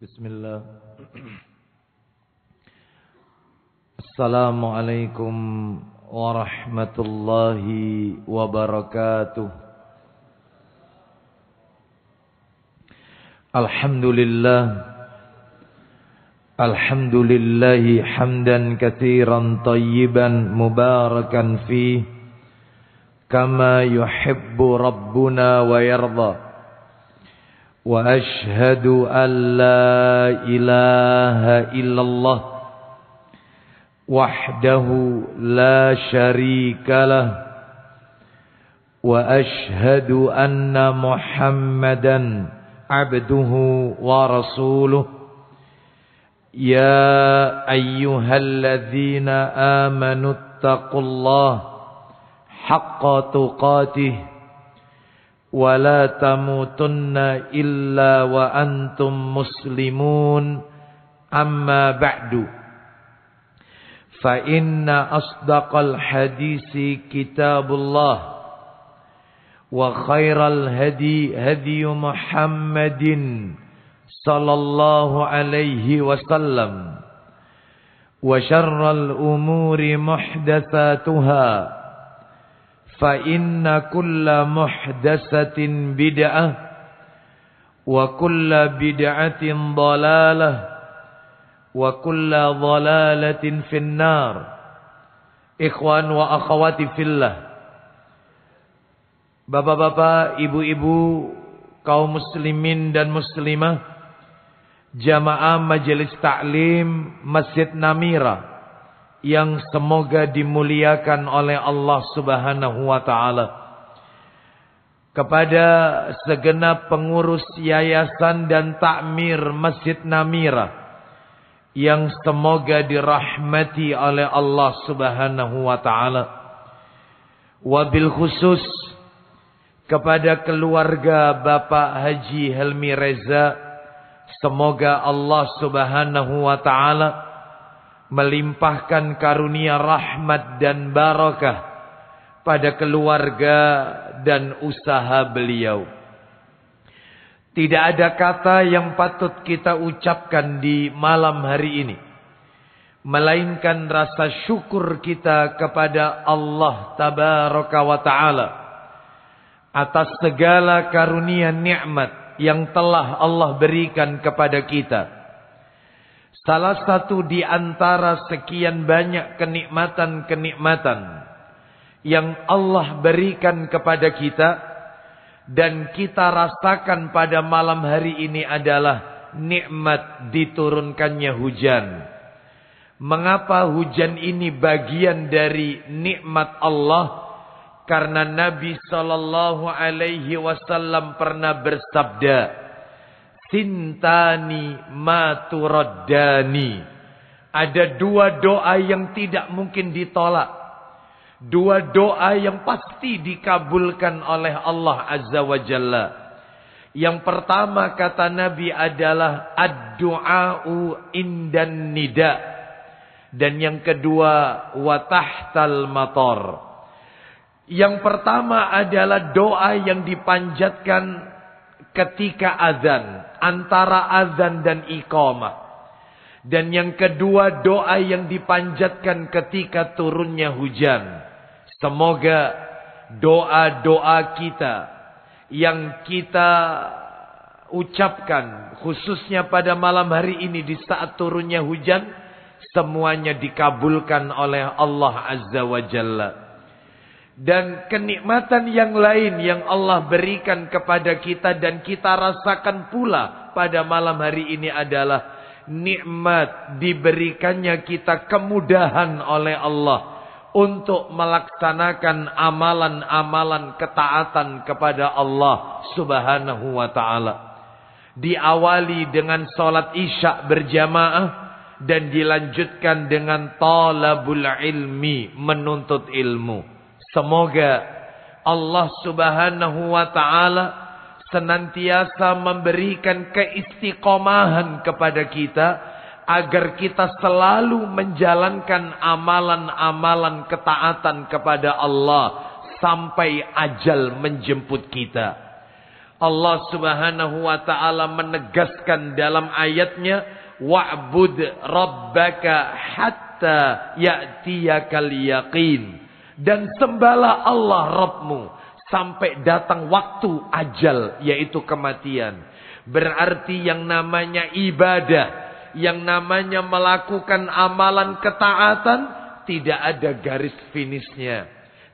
Bismillah. Assalamualaikum warahmatullahi wabarakatuh. Alhamdulillahi hamdan katsiran tayyiban mubarakan fih kama yuhibbu rabbuna wa yarda. Wa ashhadu an la ilaha illallah wahdahu la syarika lah wa ashhadu anna Muhammadan abduhu wa rasuluh. Ya ayyuhalladzina amanu taqullaha haqqa tuqatih wa la tamutunna illa wa antum muslimun. Amma ba'du, fa inna asdaqal hadisi kitabullah wa khairal hadi hadi Muhammadin sallallahu alaihi wasallam wa syarral umuri muhdatsatuha fa inna kulla muhdatsatin bid'ah wa kulla bid'atin dhalalah wa kulla dhalalatin finnar. Ikhwan wa akhwati fillah, bapak-bapak, ibu-ibu, kaum muslimin dan muslimah, jamaah majelis taklim Masjid Namira yang semoga dimuliakan oleh Allah Subhanahu wa taala. Kepada segenap pengurus yayasan dan takmir Masjid Namira yang semoga dirahmati oleh Allah Subhanahu wa taala. Wabil khusus kepada keluarga Bapak Haji Helmi Reza, semoga Allah Subhanahu wa taala melimpahkan karunia rahmat dan barakah pada keluarga dan usaha beliau. Tidak ada kata yang patut kita ucapkan di malam hari ini melainkan rasa syukur kita kepada Allah Tabaraka wa Ta'ala atas segala karunia nikmat yang telah Allah berikan kepada kita. Salah satu di antara sekian banyak kenikmatan-kenikmatan yang Allah berikan kepada kita dan kita rasakan pada malam hari ini adalah nikmat diturunkannya hujan. Mengapa hujan ini bagian dari nikmat Allah? Karena Nabi sallallahu alaihi wasallam pernah bersabda, "Sintani ma turaddani." Ada dua doa yang tidak mungkin ditolak. Dua doa yang pasti dikabulkan oleh Allah Azza wa Jalla. Yang pertama kata Nabi adalah ad-du'a'u indan nida. Dan yang kedua wa tahtal matar. Yang pertama adalah doa yang dipanjatkan ketika azan, antara azan dan iqamah. Dan yang kedua doa yang dipanjatkan ketika turunnya hujan. Semoga doa-doa kita yang kita ucapkan khususnya pada malam hari ini di saat turunnya hujan, semuanya dikabulkan oleh Allah Azza wa Jalla. Dan kenikmatan yang lain yang Allah berikan kepada kita dan kita rasakan pula pada malam hari ini adalah nikmat diberikannya kita kemudahan oleh Allah untuk melaksanakan amalan-amalan ketaatan kepada Allah Subhanahu wa taala. Diawali dengan salat Isya berjamaah dan dilanjutkan dengan talabul ilmi, menuntut ilmu. Semoga Allah Subhanahu wa ta'ala senantiasa memberikan keistiqomahan kepada kita agar kita selalu menjalankan amalan-amalan ketaatan kepada Allah sampai ajal menjemput kita. Allah Subhanahu wa taala menegaskan dalam ayatnya, wa'bud rabbaka hatta ya'tiyakal yaqin. Dan sembahlah Allah Rabbmu sampai datang waktu ajal, yaitu kematian. Berarti yang namanya ibadah, yang namanya melakukan amalan ketaatan, tidak ada garis finishnya.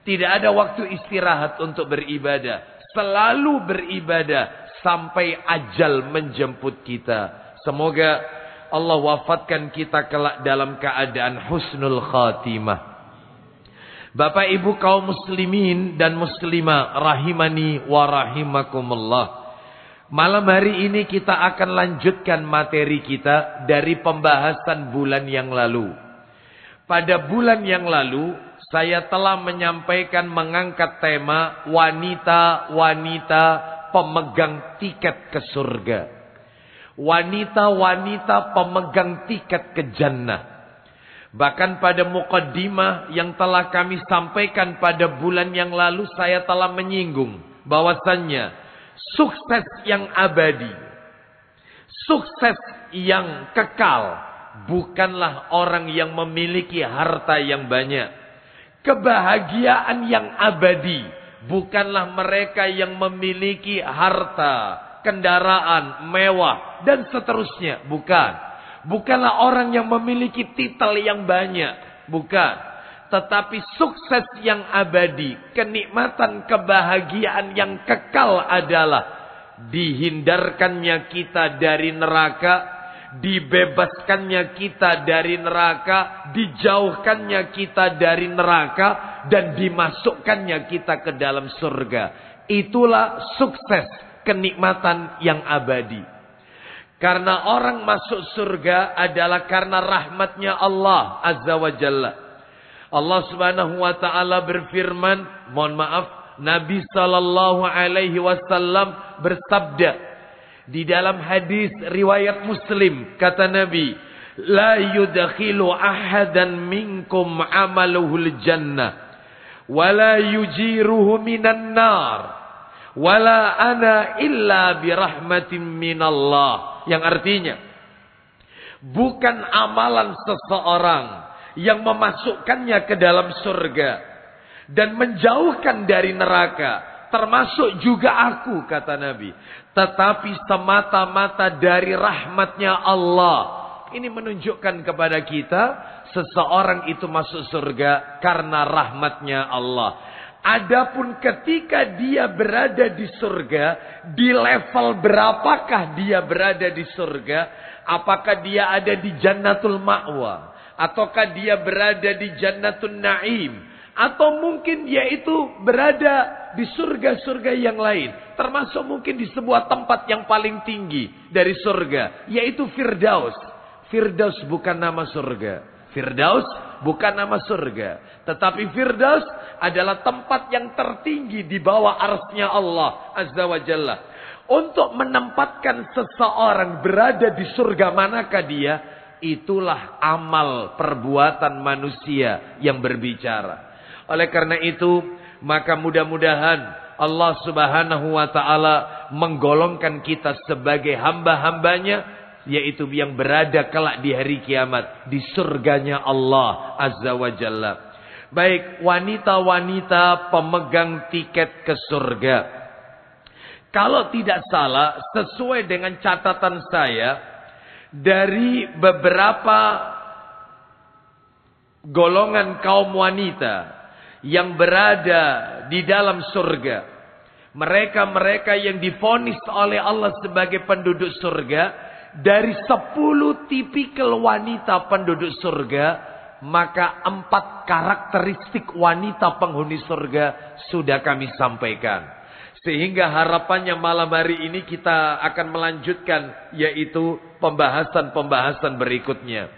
Tidak ada waktu istirahat untuk beribadah. Selalu beribadah sampai ajal menjemput kita. Semoga Allah wafatkan kita kelak dalam keadaan husnul khatimah. Bapak ibu kaum muslimin dan muslimah rahimani wa rahimakumullah. Malam hari ini kita akan lanjutkan materi kita dari pembahasan bulan yang lalu. Pada bulan yang lalu saya telah menyampaikan mengangkat tema wanita-wanita pemegang tiket ke surga. Wanita-wanita pemegang tiket ke jannah. Bahkan pada muqaddimah yang telah kami sampaikan pada bulan yang lalu, saya telah menyinggung bahwasannya sukses yang abadi, sukses yang kekal, bukanlah orang yang memiliki harta yang banyak. Kebahagiaan yang abadi bukanlah mereka yang memiliki harta, kendaraan mewah dan seterusnya. Bukanlah orang yang memiliki titel yang banyak. Bukan. Tetapi sukses yang abadi, kenikmatan kebahagiaan yang kekal adalah dihindarkannya kita dari neraka, dibebaskannya kita dari neraka, dijauhkannya kita dari neraka, dan dimasukkannya kita ke dalam surga. Itulah sukses, kenikmatan yang abadi. Karena orang masuk surga adalah karena rahmatnya Allah Azza wa Jalla. Allah Subhanahu wa taala berfirman, mohon maaf, Nabi sallallahu alaihi wasallam bersabda di dalam hadis riwayat Muslim, kata Nabi, la yudkhilu ahadan minkum amaluhul jannah wa la yujiruhu minan nar wala ana illa birahmatin minallah. Yang artinya, bukan amalan seseorang yang memasukkannya ke dalam surga dan menjauhkan dari neraka, termasuk juga aku, kata Nabi, tetapi semata-mata dari rahmatnya Allah. Ini menunjukkan kepada kita, seseorang itu masuk surga karena rahmatnya Allah. Adapun ketika dia berada di surga, di level berapakah dia berada di surga? Apakah dia ada di Jannatul Ma'wa? Ataukah dia berada di Jannatul Na'im? Atau mungkin dia itu berada di surga-surga yang lain. Termasuk mungkin di sebuah tempat yang paling tinggi dari surga, yaitu Firdaus. Firdaus bukan nama surga. Firdaus bukan nama surga. Tetapi Firdaus adalah tempat yang tertinggi di bawah arsy-Nya Allah Azza wa Jalla. Untuk menempatkan seseorang berada di surga manakah dia, itulah amal perbuatan manusia yang berbicara. Oleh karena itu, maka mudah-mudahan Allah Subhanahu wa taala menggolongkan kita sebagai hamba-hambanya, yaitu yang berada kelak di hari kiamat di surganya Allah Azza wa Jalla. Baik, wanita-wanita pemegang tiket ke surga. Kalau tidak salah, sesuai dengan catatan saya, dari beberapa golongan kaum wanita yang berada di dalam surga, mereka-mereka yang divonis oleh Allah sebagai penduduk surga, dari 10 tipikal wanita penduduk surga, maka 4 karakteristik wanita penghuni surga sudah kami sampaikan. Sehingga harapannya malam hari ini kita akan melanjutkan, yaitu pembahasan-pembahasan berikutnya.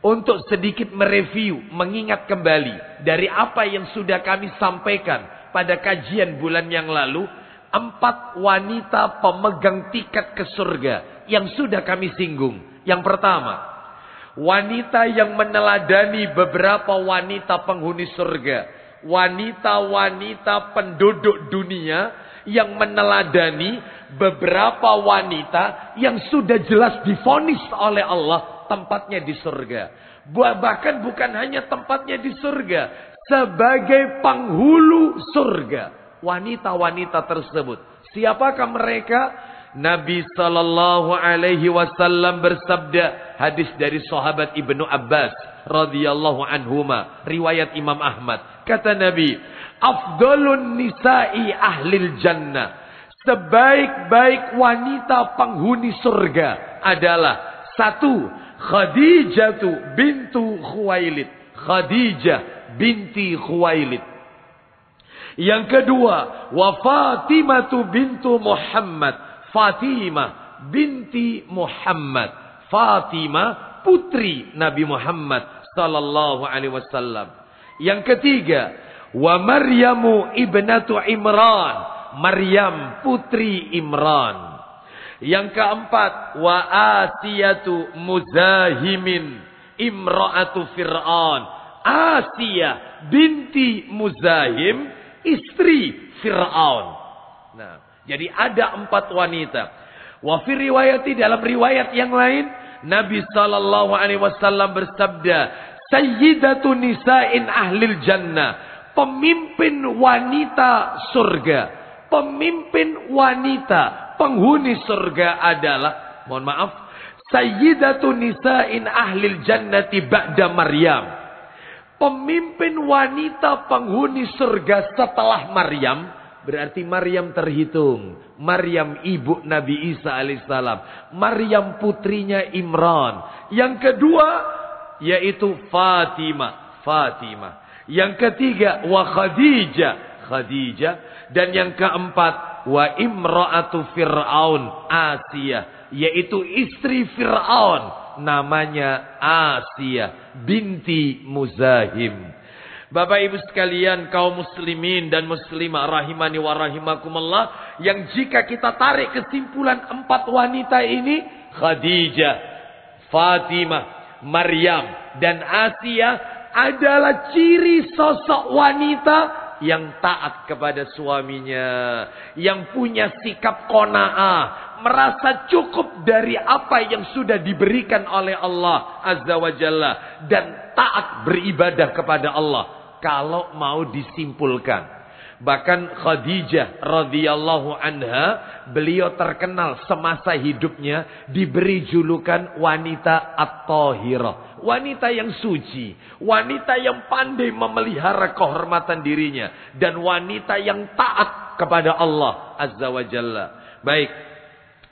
Untuk sedikit mereview, mengingat kembali dari apa yang sudah kami sampaikan pada kajian bulan yang lalu, 4 wanita pemegang tiket ke surga yang sudah kami singgung. Yang pertama, wanita yang meneladani beberapa wanita penghuni surga. Wanita-wanita penduduk dunia yang meneladani beberapa wanita yang sudah jelas divonis oleh Allah tempatnya di surga. Bahkan bukan hanya tempatnya di surga, sebagai penghulu surga. Wanita-wanita tersebut. Siapakah mereka? Nabi sallallahu alaihi wasallam bersabda, hadis dari sahabat Ibnu Abbas radhiyallahu anhuma, riwayat Imam Ahmad. Kata Nabi, afdalun nisa'i ahlil jannah, sebaik-baik wanita penghuni surga adalah satu, Khadijah bintu Khuwailid. Khadijah binti Khuwailid. Yang kedua, wa Fatimah bintu Muhammad. Fatimah binti Muhammad. Fatimah putri Nabi Muhammad sallallahu alaihi wasallam. Yang ketiga, wa Maryamu ibnatu Imran. Maryam putri Imran. Yang keempat, wa Asiyatu Muzahimin imra'atu Fir'aun. Asiyah binti Muzahim, istri Fir'aun. Nah, jadi ada 4 wanita. Wa fi riwayati, dalam riwayat yang lain, Nabi sallallahu alaihi wasallam bersabda, sayyidatu nisa'in ahlil jannah, pemimpin wanita surga. Pemimpin wanita penghuni surga adalah, mohon maaf, sayyidatu nisa'in ahlil jannati ba'da Maryam. Pemimpin wanita penghuni surga setelah Maryam, berarti Maryam terhitung. Maryam ibu Nabi Isa alaihissalam. Maryam putrinya Imran. Yang kedua yaitu Fatimah. Fatimah. Yang ketiga wa Khadijah. Khadijah. Dan yang keempat wa imra'atu Fir'aun. Asiyah. Yaitu istri Fir'aun. Namanya Asiyah binti Muzahim. Bapak ibu sekalian, kaum muslimin dan muslimah rahimani wa rahimakumullah, yang jika kita tarik kesimpulan 4 wanita ini, Khadijah, Fatimah, Maryam dan Asiyah adalah ciri sosok wanita yang taat kepada suaminya, yang punya sikap qanaah, merasa cukup dari apa yang sudah diberikan oleh Allah Azza wa Jalla, dan taat beribadah kepada Allah. Kalau mau disimpulkan, bahkan Khadijah radhiyallahu anha, beliau terkenal semasa hidupnya diberi julukan wanita at-tahirah, wanita yang suci, wanita yang pandai memelihara kehormatan dirinya, dan wanita yang taat kepada Allah Azza wa Jalla. Baik,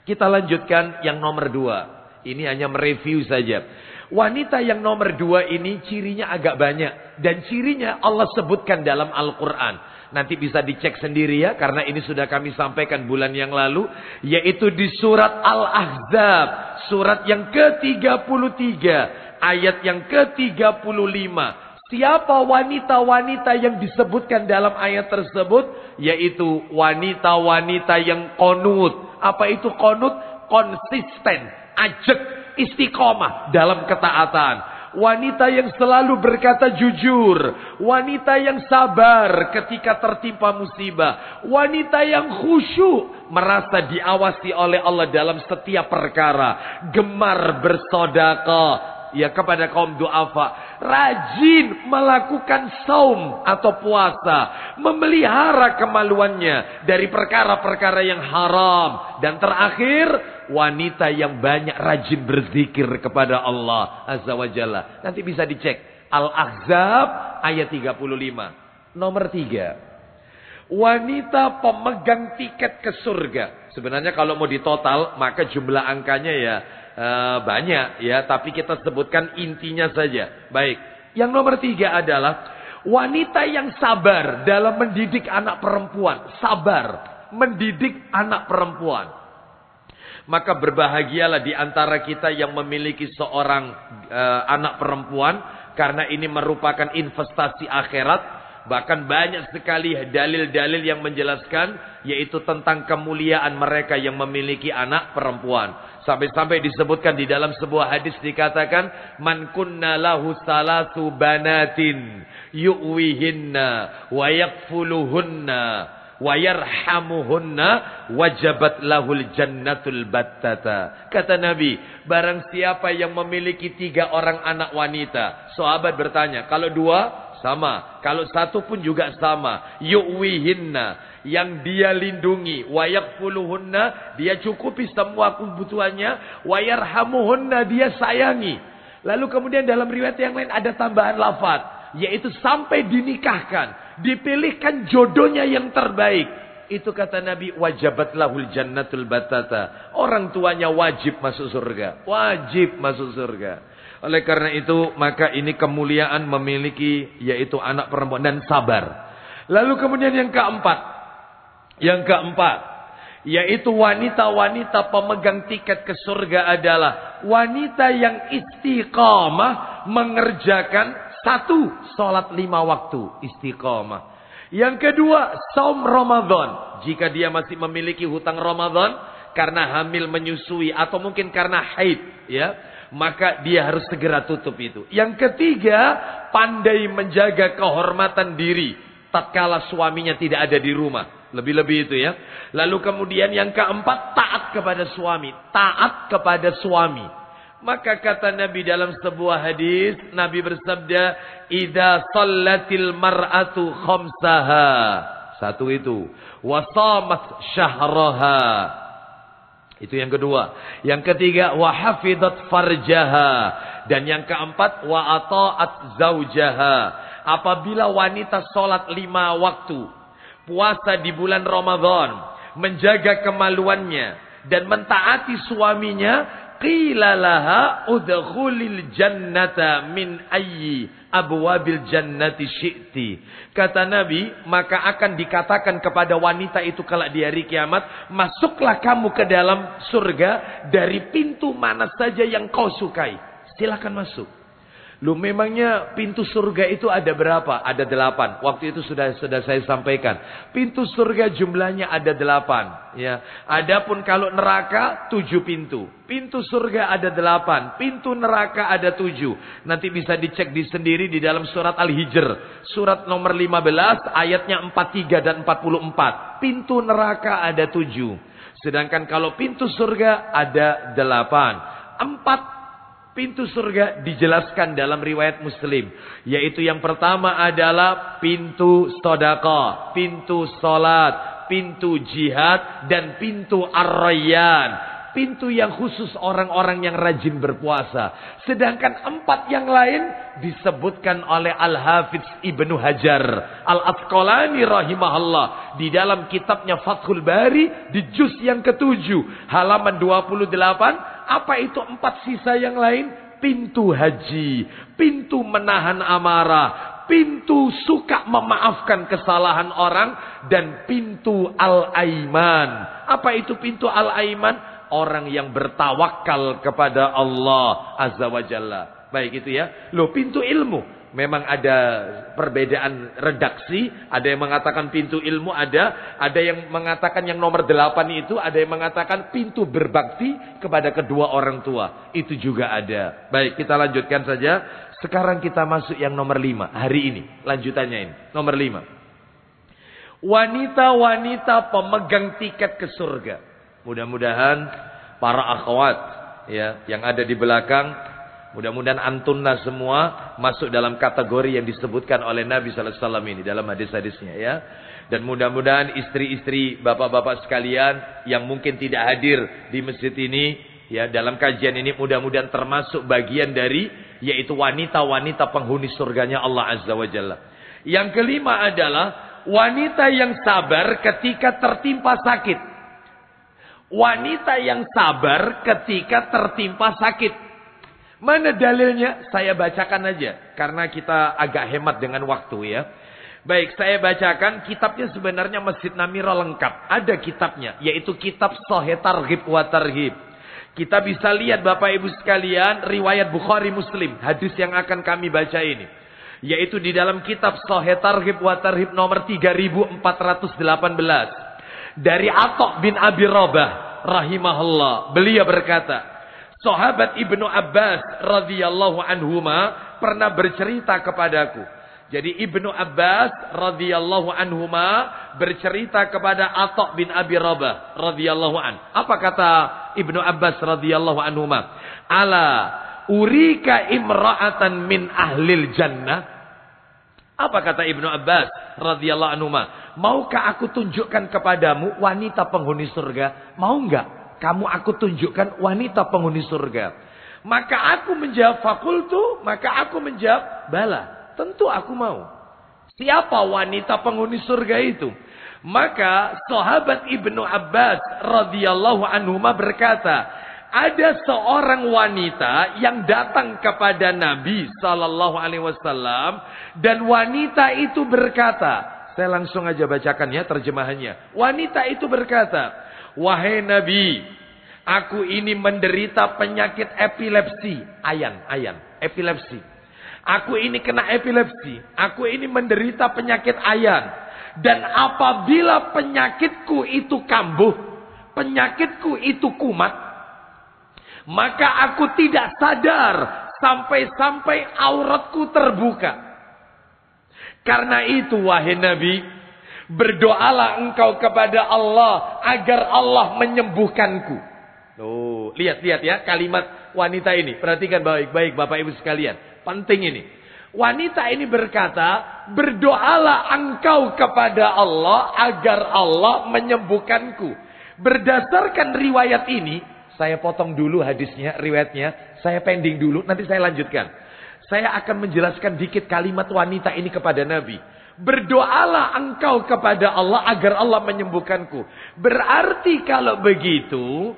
kita lanjutkan yang nomor 2. Ini hanya mereview saja. Wanita yang nomor 2 ini cirinya agak banyak. Dan cirinya Allah sebutkan dalam Al-Quran. Nanti bisa dicek sendiri ya. Karena ini sudah kami sampaikan bulan yang lalu. Yaitu di surat Al-Ahzab. Surat yang ke-33. Ayat yang ke-35. Siapa wanita-wanita yang disebutkan dalam ayat tersebut? Yaitu wanita-wanita yang qunut. Apa itu qunut? Konsisten. Ajak. Istiqomah dalam ketaatan. Wanita yang selalu berkata jujur. Wanita yang sabar ketika tertimpa musibah. Wanita yang khusyuk, merasa diawasi oleh Allah dalam setiap perkara. Gemar bersedekah ya kepada kaum duafa, rajin melakukan saum atau puasa, memelihara kemaluannya dari perkara-perkara yang haram, dan terakhir wanita yang banyak rajin berzikir kepada Allah Azza wa Jalla. Nanti bisa dicek Al-Ahzab ayat 35. Nomor 3, wanita pemegang tiket ke surga. Sebenarnya kalau mau ditotal maka jumlah angkanya ya banyak ya, tapi kita sebutkan intinya saja. Baik, yang nomor 3 adalah wanita yang sabar dalam mendidik anak perempuan. Sabar mendidik anak perempuan. Maka berbahagialah di antara kita yang memiliki seorang anak perempuan, karena ini merupakan investasi akhirat. Bahkan banyak sekali dalil-dalil yang menjelaskan, yaitu tentang kemuliaan mereka yang memiliki anak perempuan. Sampai-sampai disebutkan di dalam sebuah hadis dikatakan, man kunna lahu salatu banatin yu'wihinna wa yakfuluhunna wa yarhamuhunna wajabat lahul jannatul battata. Kata Nabi, barang siapa yang memiliki 3 orang anak wanita. Sahabat bertanya, kalau 2 sama, kalau 1 pun juga sama. Yu'wihinna, yang dia lindungi. Wa yakfuluhunna, dia cukupi semua kebutuhannya. Wa yarhamuhunna, dia sayangi. Lalu kemudian dalam riwayat yang lain ada tambahan lafaz, yaitu sampai dinikahkan, dipilihkan jodohnya yang terbaik. Itu kata Nabi, wajabat lahul jannatul batata. Orang tuanya wajib masuk surga. Wajib masuk surga. Oleh karena itu, maka ini kemuliaan memiliki yaitu anak perempuan dan sabar. Lalu kemudian yang keempat, yaitu wanita-wanita pemegang tiket ke surga adalah wanita yang istiqamah mengerjakan 1, sholat 5 waktu, istiqamah. Yang kedua, saum Ramadan. Jika dia masih memiliki hutang Ramadan karena hamil menyusui atau mungkin karena haid, ya, maka dia harus segera tutup itu. Yang ketiga, pandai menjaga kehormatan diri tatkala suaminya tidak ada di rumah. Lebih-lebih itu ya. Lalu kemudian yang keempat, taat kepada suami. Taat kepada suami. Maka kata Nabi dalam sebuah hadis, Nabi bersabda, "Idza shallatil mar'atu khamsaha." 1 itu. Wa shamat syahraha. Itu yang kedua. Yang ketiga, wa hafidat farjaha. Dan yang keempat, wa ata'at zaujaha. Apabila wanita sholat 5 waktu, puasa di bulan Ramadan, menjaga kemaluannya dan mentaati suaminya, qila laha udkhulil jannata min ayyi abwabil jannati syi'ti. Kata Nabi, maka akan dikatakan kepada wanita itu kelak di hari kiamat, masuklah kamu ke dalam surga dari pintu mana saja yang kau sukai. Silakan masuk. Loh, memangnya pintu surga itu ada berapa? Ada 8. Waktu itu sudah saya sampaikan. Pintu surga jumlahnya ada 8. Ya. Adapun kalau neraka 7 pintu. Pintu surga ada 8. Pintu neraka ada 7. Nanti bisa dicek sendiri di dalam surat Al-Hijr. Surat nomor 15 ayatnya 43 dan 44. Pintu neraka ada 7. Sedangkan kalau pintu surga ada 8. 4 pintu surga dijelaskan dalam riwayat Muslim. Yaitu yang pertama adalah pintu sedekah, pintu salat, pintu jihad, dan pintu ar-rayyan. Pintu yang khusus orang-orang yang rajin berpuasa. Sedangkan 4 yang lain disebutkan oleh Al-Hafiz Ibnu Hajar Al-Asqalani rahimahullah. Di dalam kitabnya Fathul Bari di juz yang ke-7 halaman 28. Apa itu 4 sisa yang lain? Pintu haji, pintu menahan amarah, pintu suka memaafkan kesalahan orang, dan pintu al-aiman. Apa itu pintu al-aiman? Orang yang bertawakal kepada Allah Azza wa Jalla. Baik itu ya. Loh, pintu ilmu. Memang ada perbedaan redaksi. Ada yang mengatakan pintu ilmu ada. Ada yang mengatakan yang nomor 8 itu. Ada yang mengatakan pintu berbakti kepada kedua orang tua. Itu juga ada. Baik, kita lanjutkan saja. Sekarang kita masuk yang nomor 5. Hari ini. Lanjutannya ini. Nomor 5. Wanita-wanita pemegang tiket ke surga. Mudah-mudahan para akhwat ya yang ada di belakang, mudah-mudahan antunna semua masuk dalam kategori yang disebutkan oleh Nabi sallallahu alaihi wasallam ini dalam hadis-hadisnya ya. Dan mudah-mudahan istri-istri, bapak-bapak sekalian yang mungkin tidak hadir di masjid ini ya dalam kajian ini, mudah-mudahan termasuk bagian dari yaitu wanita-wanita penghuni surganya Allah Azza wa Jalla. Yang kelima adalah wanita yang sabar ketika tertimpa sakit. Wanita yang sabar ketika tertimpa sakit. Mana dalilnya? Saya bacakan aja. Karena kita agak hemat dengan waktu ya. Baik, saya bacakan. Kitabnya sebenarnya Masjid Namira lengkap. Ada kitabnya. Yaitu kitab Sahih Targhib wa Tarhib. Kita bisa lihat Bapak Ibu sekalian. Riwayat Bukhari Muslim. Hadis yang akan kami baca ini. Yaitu di dalam kitab Sahih Targhib wa Tarhib nomor 3418. Dari Atha bin Abi Rabah rahimahullah, beliau berkata, sahabat Ibnu Abbas radhiyallahu anhuma pernah bercerita kepadaku, Jadi Ibnu Abbas radhiyallahu anhuma bercerita kepada Atha bin Abi Rabah radhiyallahu an. Apa kata Ibnu Abbas radhiyallahu anhuma? Ala urika imra'atan min ahlil jannah. Apa kata Ibnu Abbas radhiyallahu anhuma? Maukah aku tunjukkan kepadamu wanita penghuni surga? Mau enggak? Kamu aku tunjukkan wanita penghuni surga. Maka aku menjawab fakultu, maka aku menjawab bala. Tentu aku mau. Siapa wanita penghuni surga itu? Maka sahabat Ibnu Abbas radhiyallahu anhuma berkata, ada seorang wanita yang datang kepada Nabi sallallahu alaihi wasallam dan wanita itu berkata, saya langsung aja bacakan ya terjemahannya. Wanita itu berkata, wahai Nabi, aku ini menderita penyakit epilepsi, epilepsi. Aku ini kena epilepsi. Aku ini menderita penyakit ayan. Dan apabila penyakitku itu kambuh, penyakitku itu kumat, maka aku tidak sadar sampai-sampai auratku terbuka. Karena itu wahai Nabi, berdoalah engkau kepada Allah agar Allah menyembuhkanku. Oh, lihat ya kalimat wanita ini. Perhatikan baik-baik Bapak Ibu sekalian. Penting ini. Wanita ini berkata, berdoalah engkau kepada Allah agar Allah menyembuhkanku. Berdasarkan riwayat ini, saya potong dulu hadisnya, riwayatnya. Saya pending dulu, nanti saya lanjutkan. Saya akan menjelaskan dikit kalimat wanita ini kepada Nabi. Berdoalah engkau kepada Allah agar Allah menyembuhkanku. Berarti kalau begitu,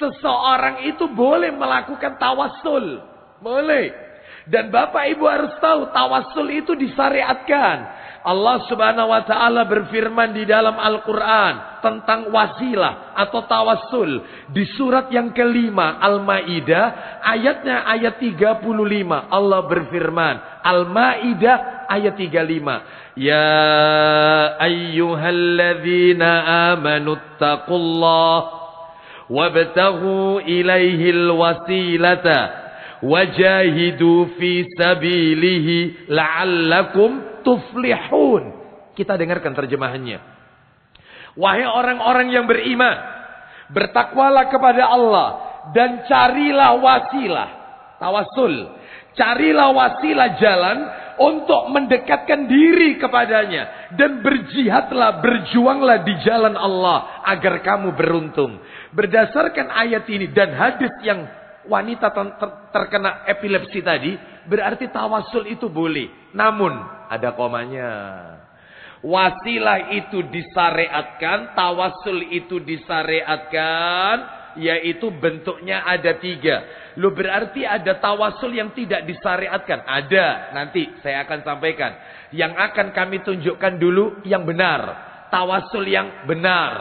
seseorang itu boleh melakukan tawassul. Boleh. Dan Bapak Ibu harus tahu tawassul itu disyariatkan. Allah Subhanahu wa taala berfirman di dalam Al-Qur'an tentang wasilah atau tawassul di surat yang kelima Al-Maidah ayatnya ayat 35. Allah berfirman, Al-Maidah ayat 35. Ya ayyuhalladzina amanu taqullaha wabtaghu ilaihil wasilata wajahidu fi sabilihi la'allakum tuflihun. Kita dengarkan terjemahannya. Wahai orang-orang yang beriman, bertakwalah kepada Allah dan carilah wasilah, tawassul. Carilah wasilah jalan untuk mendekatkan diri kepadanya dan berjihadlah, berjuanglah di jalan Allah agar kamu beruntung. Berdasarkan ayat ini dan hadis yang wanita terkena epilepsi tadi, berarti tawassul itu boleh. Namun, ada komanya. Wasilah itu disyariatkan, tawassul itu disyariatkan, yaitu bentuknya ada 3. Loh berarti ada tawassul yang tidak disyariatkan? Ada, nanti saya akan sampaikan. Yang akan kami tunjukkan dulu yang benar. Tawassul yang benar.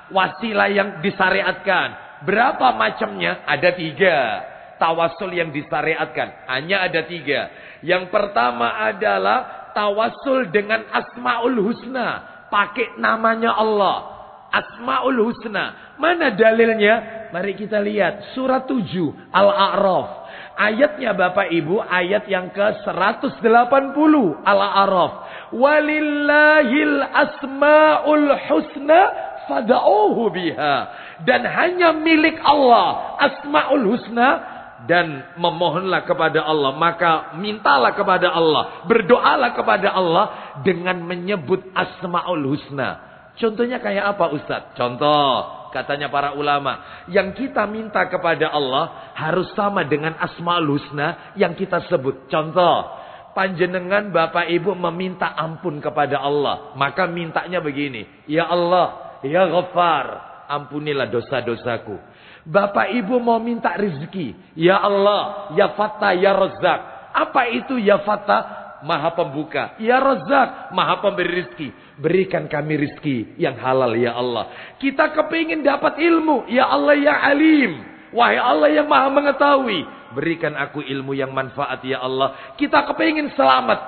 Wasilah yang disyariatkan. Berapa macamnya? Ada 3. Tawassul yang disyariatkan hanya ada 3. Yang pertama adalah tawassul dengan Asmaul Husna, pakai namanya Allah. Asmaul Husna. Mana dalilnya? Mari kita lihat surat 7 Al-A'raf. Ayatnya Bapak Ibu, ayat yang ke-180 Al-A'raf. Walillahil asmaul husna fad'uhu biha. Dan hanya milik Allah Asmaul Husna, dan memohonlah kepada Allah, maka mintalah kepada Allah, berdoalah kepada Allah dengan menyebut Asmaul Husna. Contohnya kayak apa Ustaz? Contoh, katanya para ulama, yang kita minta kepada Allah harus sama dengan Asmaul Husna yang kita sebut. Contoh, panjenengan Bapak Ibu meminta ampun kepada Allah, maka mintanya begini, ya Allah, ya Ghaffar, ampunilah dosa-dosaku. Bapak Ibu mau minta rezeki, ya Allah, ya Fattah, ya Razzaq. Apa itu ya Fattah? Maha pembuka. Ya Razzaq, maha pemberi rezeki. Berikan kami rezeki yang halal ya Allah. Kita kepingin dapat ilmu, ya Allah ya Alim. Wahai Allah yang maha mengetahui, berikan aku ilmu yang manfaat ya Allah. Kita kepingin selamat,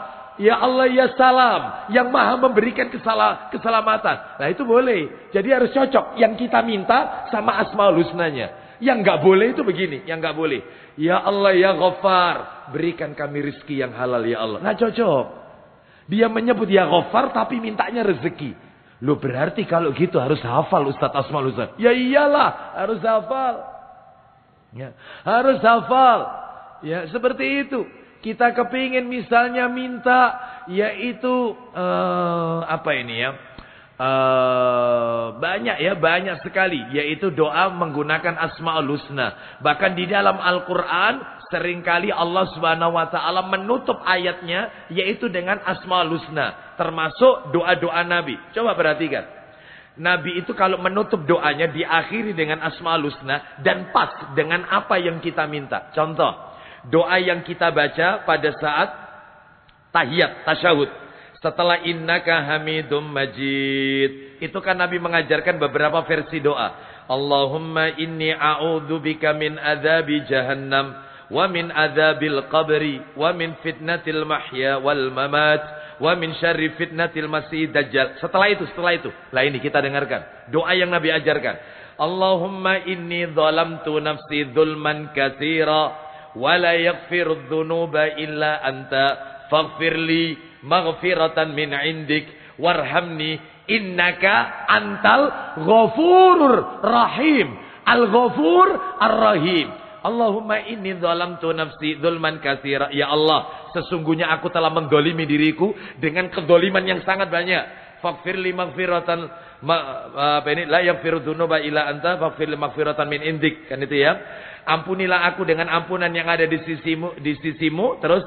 ya Allah ya Salam, yang maha memberikan keselamatan. Nah itu boleh. Jadi harus cocok yang kita minta sama Asmaul Husnanya. Yang nggak boleh itu begini, yang nggak boleh. Ya Allah ya Ghaffar, berikan kami rezeki yang halal ya Allah. Nggak cocok. Dia menyebut ya Ghaffar tapi mintanya rezeki. Loh berarti kalau gitu harus hafal Ustaz Asmaul Husna. Ya iyalah, harus hafal. Ya, harus hafal. Ya, seperti itu. Kita kepingin misalnya minta yaitu apa ini ya? Banyak sekali yaitu doa menggunakan Asmaul Husna. Bahkan di dalam Al-Qur'an seringkali Allah Subhanahu wa taala menutup ayatnya yaitu dengan Asmaul Husna, termasuk doa-doa Nabi. Coba perhatikan. Nabi itu kalau menutup doanya diakhiri dengan Asmaul Husna dan pas dengan apa yang kita minta. Contoh, doa yang kita baca pada saat tahiyat, tasyahud. Setelah innaka hamidum majid. Itu kan Nabi mengajarkan beberapa versi doa. Allahumma inni a'udzubika min adzabi jahannam wa min adzabil qabri wa min fitnatil mahya wal mamat wa min syarri fitnatil masih dajjal. Setelah itu. Lah ini kita dengarkan doa yang Nabi ajarkan. Allahumma inni zalamtu nafsi dzulman katsira wa la yaghfiru dzunuba illa anta faghfirli maghfiratan min indik warhamni innaka antal ghafurur rahim. Al-Ghafur Ar-Rahim. Allahumma inni zalamtu nafsi dzulman katsira. Ya Allah, sesungguhnya aku telah mendolimi diriku dengan kedoliman yang sangat banyak. Faghfirli maghfiratan la yaghfiru dzunuba illa anta faghfirli maghfiratan min indik. Kan itu ya. Ampunilah aku dengan ampunan yang ada di sisimu. Terus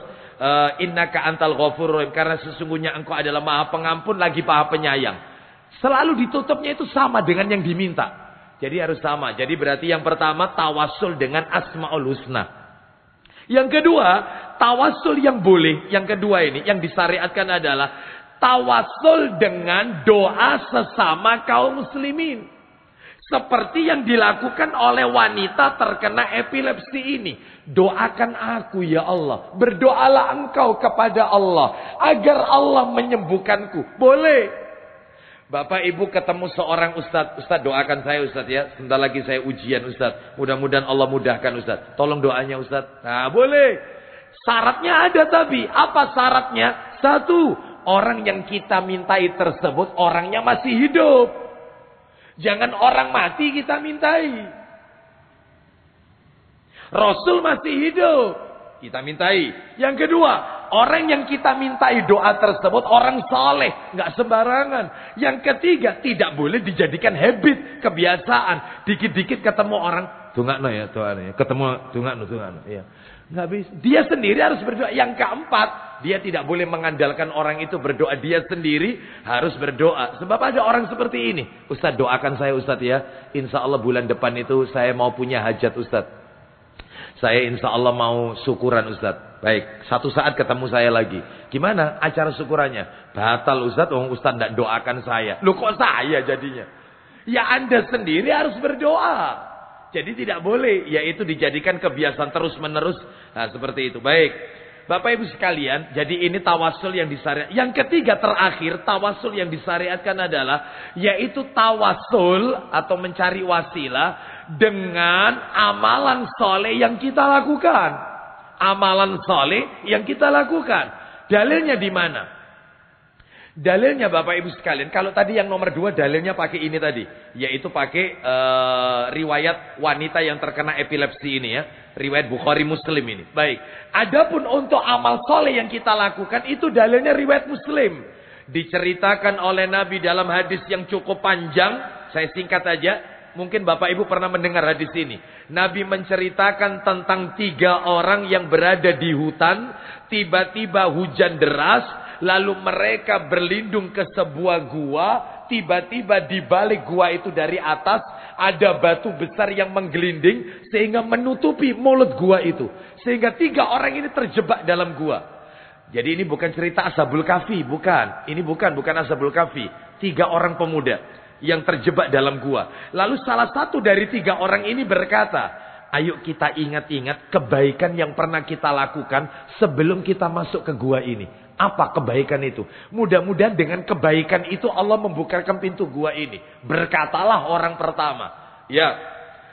innaka antal ghafurur rahim, karena sesungguhnya engkau adalah Maha Pengampun lagi Maha Penyayang. Selalu ditutupnya itu sama dengan yang diminta. Jadi harus sama. Jadi berarti yang pertama tawassul dengan Asmaul Husna. Yang kedua, tawassul yang boleh. Yang kedua ini yang disyariatkan adalah tawassul dengan doa sesama kaum muslimin. Seperti yang dilakukan oleh wanita terkena epilepsi ini. Doakan aku ya Allah. Berdoalah engkau kepada Allah agar Allah menyembuhkanku. Boleh. Bapak ibu ketemu seorang ustadz. Ustadz doakan saya ustadz ya. Sebentar lagi saya ujian ustadz. Mudah-mudahan Allah mudahkan ustadz. Tolong doanya ustadz. Nah boleh. Syaratnya ada tapi. Apa syaratnya? Satu. Orang yang kita mintai tersebut orangnya masih hidup. Jangan orang mati kita mintai. Rasul masih hidup. Kita mintai. Yang kedua, orang yang kita mintai doa tersebut orang saleh, nggak sembarangan. Yang ketiga, tidak boleh dijadikan habit, kebiasaan. Dikit-dikit ketemu orang, dongakno ya doanya. Ketemu dongakno. Ya. Nggak bisa. Dia sendiri harus berdoa. Yang keempat, dia tidak boleh mengandalkan orang itu berdoa. Dia sendiri harus berdoa. Sebab ada orang seperti ini. Ustadz doakan saya Ustadz ya. Insya Allah bulan depan itu saya mau punya hajat Ustadz. Saya insya Allah mau syukuran Ustadz. Baik, satu saat ketemu saya lagi. Gimana acara syukurannya? Batal Ustadz, Ustadz tidak doakan saya. Loh kok saya jadinya? Ya Anda sendiri harus berdoa. Jadi tidak boleh. Yaitu dijadikan kebiasaan terus menerus. Nah seperti itu. Baik. Bapak ibu sekalian. Jadi ini tawasul yang disyariatkan. Yang ketiga terakhir. Tawasul yang disyariatkan adalah. Yaitu tawasul atau mencari wasilah. Dengan amalan soleh yang kita lakukan. Amalan soleh yang kita lakukan. Dalilnya di mana? Dalilnya Bapak Ibu sekalian. Kalau tadi yang nomor 2 dalilnya pakai ini tadi. Yaitu pakai riwayat wanita yang terkena epilepsi ini ya. Riwayat Bukhari Muslim ini. Baik. Adapun untuk amal soleh yang kita lakukan. Itu dalilnya riwayat Muslim. Diceritakan oleh Nabi dalam hadis yang cukup panjang. Saya singkat aja. Mungkin Bapak Ibu pernah mendengar hadis ini. Nabi menceritakan tentang 3 orang yang berada di hutan. Tiba-tiba hujan deras. Lalu mereka berlindung ke sebuah gua. Tiba-tiba di balik gua itu dari atas. Ada batu besar yang menggelinding. Sehingga menutupi mulut gua itu. Sehingga 3 orang ini terjebak dalam gua. Jadi ini bukan cerita Ashabul Kahfi. Bukan. Ini bukan Ashabul Kahfi. 3 orang pemuda yang terjebak dalam gua. Lalu salah satu dari 3 orang ini berkata, ayo kita ingat-ingat kebaikan yang pernah kita lakukan sebelum kita masuk ke gua ini. Apa kebaikan itu? Mudah-mudahan dengan kebaikan itu Allah membukakan pintu gua ini. Berkatalah orang pertama, ya,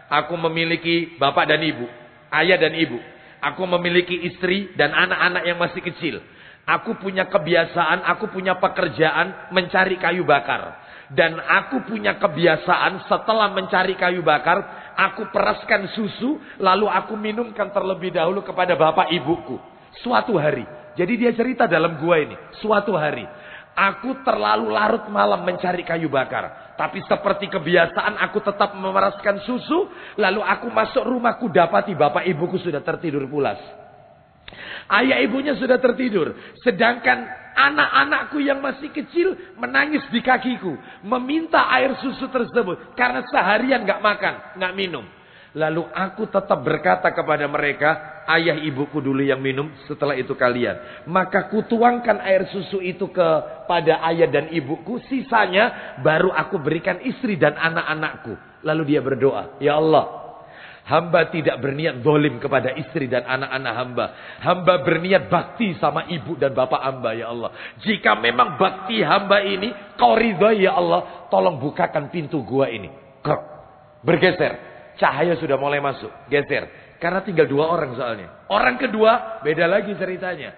aku memiliki bapak dan ibu, ayah dan ibu. Aku memiliki istri dan anak-anak yang masih kecil. Aku punya kebiasaan, aku punya pekerjaan mencari kayu bakar. Dan aku punya kebiasaan setelah mencari kayu bakar, aku peraskan susu, lalu aku minumkan terlebih dahulu kepada bapak ibuku. Suatu hari, jadi dia cerita dalam gua ini, suatu hari, aku terlalu larut malam mencari kayu bakar. Tapi seperti kebiasaan aku tetap memeraskan susu, lalu aku masuk rumahku dapati bapak ibuku sudah tertidur pulas. Ayah ibunya sudah tertidur. Sedangkan anak-anakku yang masih kecil menangis di kakiku. Meminta air susu tersebut. Karena seharian gak makan, gak minum. Lalu aku tetap berkata kepada mereka, ayah ibuku dulu yang minum, setelah itu kalian. Maka kutuangkan air susu itu kepada ayah dan ibuku. Sisanya baru aku berikan istri dan anak-anakku. Lalu dia berdoa, ya Allah, hamba tidak berniat zalim kepada istri dan anak-anak hamba. Hamba berniat bakti sama ibu dan bapak hamba, ya Allah. Jika memang bakti hamba ini kau ridhoi, ya Allah, tolong bukakan pintu gua ini. Krok. Bergeser. Cahaya sudah mulai masuk. Geser. Karena tinggal 2 orang soalnya. Orang kedua beda lagi ceritanya.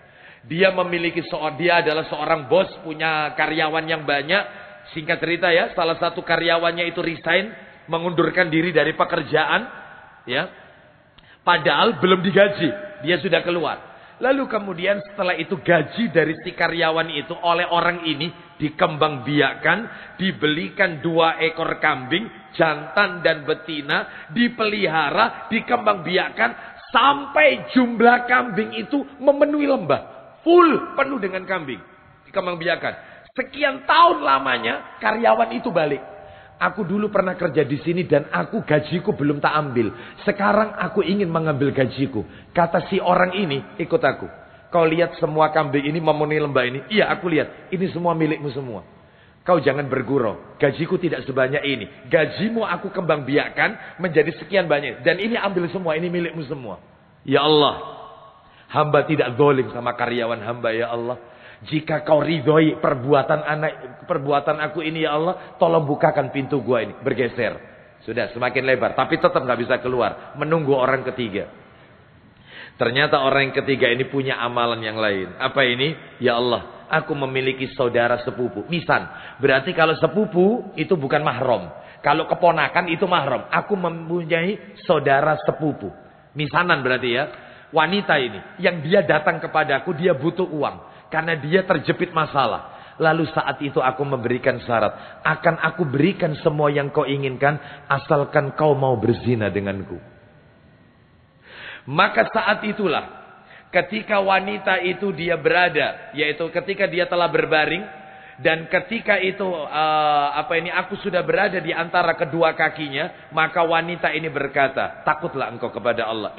Dia adalah seorang bos, punya karyawan yang banyak. Singkat cerita ya, salah satu karyawannya itu resign, mengundurkan diri dari pekerjaan. Ya, padahal belum digaji, dia sudah keluar. Lalu kemudian setelah itu gaji dari si karyawan itu oleh orang ini dikembangbiakkan, dibelikan 2 ekor kambing, jantan dan betina, dipelihara, dikembangbiakkan sampai jumlah kambing itu memenuhi lembah, full penuh dengan kambing, dikembangbiakkan. Sekian tahun lamanya karyawan itu balik. Aku dulu pernah kerja di sini dan aku gajiku belum tak ambil. Sekarang aku ingin mengambil gajiku. Kata si orang ini, ikut aku. Kau lihat semua kambing ini memenuhi lembah ini? Iya, aku lihat. Ini semua milikmu semua. Kau jangan bergurau. Gajiku tidak sebanyak ini. Gajimu aku kembang biakkan menjadi sekian banyak. Dan ini ambil semua, ini milikmu semua. Ya Allah, hamba tidak zalim sama karyawan hamba, ya Allah. Jika kau ridhoi perbuatan aku ini, ya Allah, tolong bukakan pintu gua ini. Bergeser. Sudah semakin lebar, tapi tetap nggak bisa keluar. Menunggu orang ketiga. Ternyata orang yang ketiga ini punya amalan yang lain. Apa ini? Ya Allah, aku memiliki saudara sepupu. Misan. Berarti kalau sepupu itu bukan mahram. Kalau keponakan itu mahram. Aku mempunyai saudara sepupu. Misanan berarti ya. Wanita ini yang dia datang kepadaku, dia butuh uang. Karena dia terjepit masalah. Lalu saat itu aku memberikan syarat. Akan aku berikan semua yang kau inginkan. Asalkan kau mau berzina denganku. Maka saat itulah. Ketika wanita itu dia berada. Yaitu ketika dia telah berbaring. Dan ketika itu aku sudah berada di antara kedua kakinya. Maka wanita ini berkata. Takutlah engkau kepada Allah.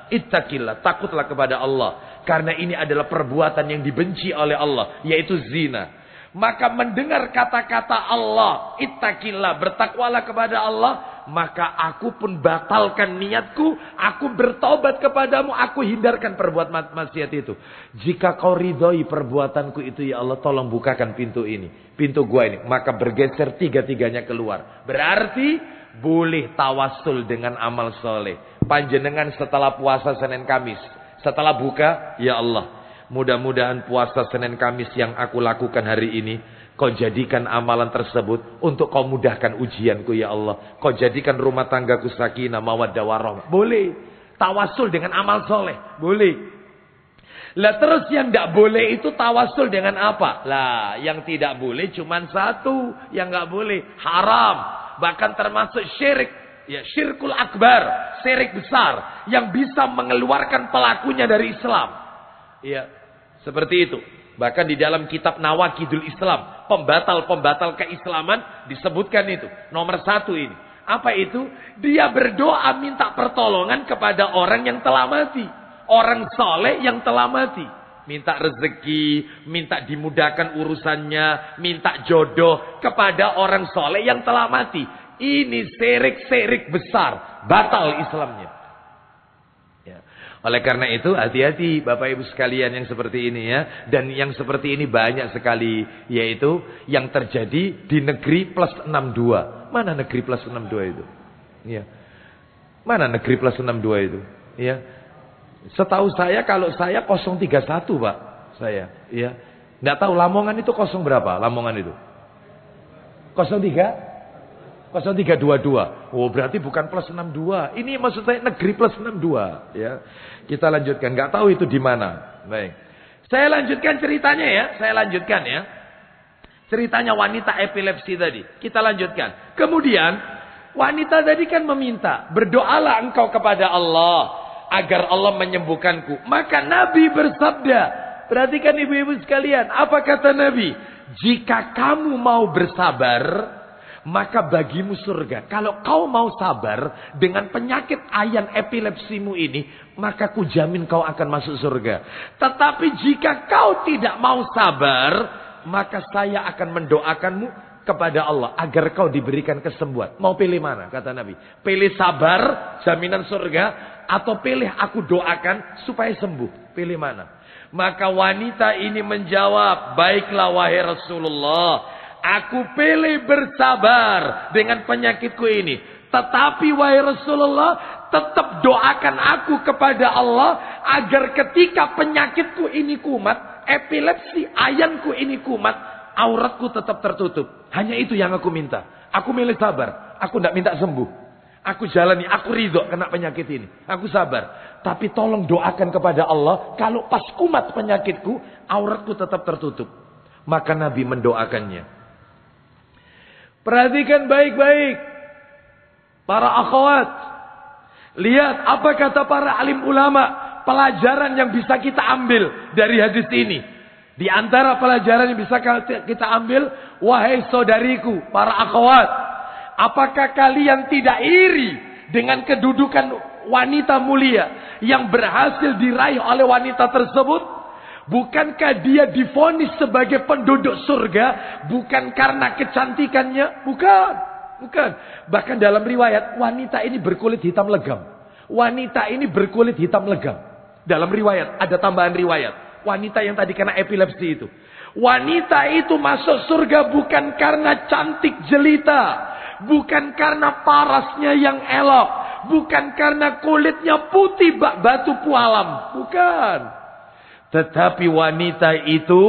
Ittaqillah, takutlah kepada Allah. Karena ini adalah perbuatan yang dibenci oleh Allah, yaitu zina. Maka mendengar kata-kata Allah, ittaqillah, bertakwalah kepada Allah, maka aku pun batalkan niatku, aku bertobat kepadamu, aku hindarkan perbuatan maksiat itu. Jika kau ridhoi perbuatanku itu, ya Allah, tolong bukakan pintu ini, pintu gua ini. Maka bergeser 3-tiganya keluar. Berarti boleh tawasul dengan amal soleh. Panjenengan setelah puasa Senin Kamis, setelah buka, ya Allah, mudah-mudahan puasa Senin Kamis yang aku lakukan hari ini, kau jadikan amalan tersebut untuk kau mudahkan ujianku, ya Allah. Kau jadikan rumah tanggaku sakinah mawaddah warahmah. Boleh. Tawasul dengan amal soleh. Boleh. Lah terus yang tidak boleh itu tawasul dengan apa? Lah yang tidak boleh cuma satu. Yang nggak boleh. Haram. Bahkan termasuk syirik. Ya, syirkul akbar, syirik besar yang bisa mengeluarkan pelakunya dari Islam. Ya, seperti itu. Bahkan di dalam kitab Nawakidul Islam, pembatal-pembatal keislaman disebutkan itu. Nomor 1 ini. Apa itu? Dia berdoa minta pertolongan kepada orang yang telah mati. Orang soleh yang telah mati. Minta rezeki, minta dimudahkan urusannya, minta jodoh kepada orang soleh yang telah mati. Ini syirik besar. Batal Islamnya. Ya. Oleh karena itu hati-hati Bapak Ibu sekalian yang seperti ini ya. Dan yang seperti ini banyak sekali. Yaitu yang terjadi di negeri plus 62. Mana negeri plus 62 itu? Ya. Mana negeri plus 62 itu? Ya. Setahu saya kalau saya 031 Pak. saya. Ya. Nggak tahu Lamongan itu 0 berapa? Lamongan itu 03 0322. Oh, berarti bukan plus 62. Ini maksud saya negeri plus 62. Ya. Kita lanjutkan. Nggak tahu itu di mana. Baik. Saya lanjutkan ceritanya ya. Saya lanjutkan ya. Ceritanya wanita epilepsi tadi. Kita lanjutkan. Kemudian wanita tadi kan meminta, berdoalah engkau kepada Allah agar Allah menyembuhkanku. Maka Nabi bersabda, perhatikan ibu-ibu sekalian, apa kata Nabi? Jika kamu mau bersabar, maka bagimu surga. Kalau kau mau sabar dengan penyakit ayan epilepsimu ini, maka ku jamin kau akan masuk surga. Tetapi jika kau tidak mau sabar, maka saya akan mendoakanmu kepada Allah agar kau diberikan kesembuhan. Mau pilih mana? Kata Nabi. Pilih sabar, jaminan surga, atau pilih aku doakan supaya sembuh. Pilih mana? Maka wanita ini menjawab, baiklah wahai Rasulullah, aku pilih bersabar dengan penyakitku ini. Tetapi wahai Rasulullah, tetap doakan aku kepada Allah agar ketika penyakitku ini kumat, epilepsi ayanku ini kumat, auratku tetap tertutup. Hanya itu yang aku minta. Aku milih sabar. Aku tidak minta sembuh. Aku jalani, aku ridho kena penyakit ini. Aku sabar. Tapi tolong doakan kepada Allah, kalau pas kumat penyakitku, auratku tetap tertutup. Maka Nabi mendoakannya. Perhatikan baik-baik. Para akhwat. Lihat apa kata para alim ulama. Pelajaran yang bisa kita ambil dari hadis ini. Di antara pelajaran yang bisa kita ambil. Wahai saudariku, para akhwat. Apakah kalian tidak iri dengan kedudukan wanita mulia yang berhasil diraih oleh wanita tersebut? Bukankah dia divonis sebagai penduduk surga bukan karena kecantikannya? Bukan. Bahkan dalam riwayat wanita ini berkulit hitam legam. Wanita ini berkulit hitam legam. Dalam riwayat ada tambahan riwayat. Wanita yang tadi kena epilepsi itu. Wanita itu masuk surga bukan karena cantik jelita. Bukan karena parasnya yang elok. Bukan karena kulitnya putih bak batu pualam. Bukan. Tetapi wanita itu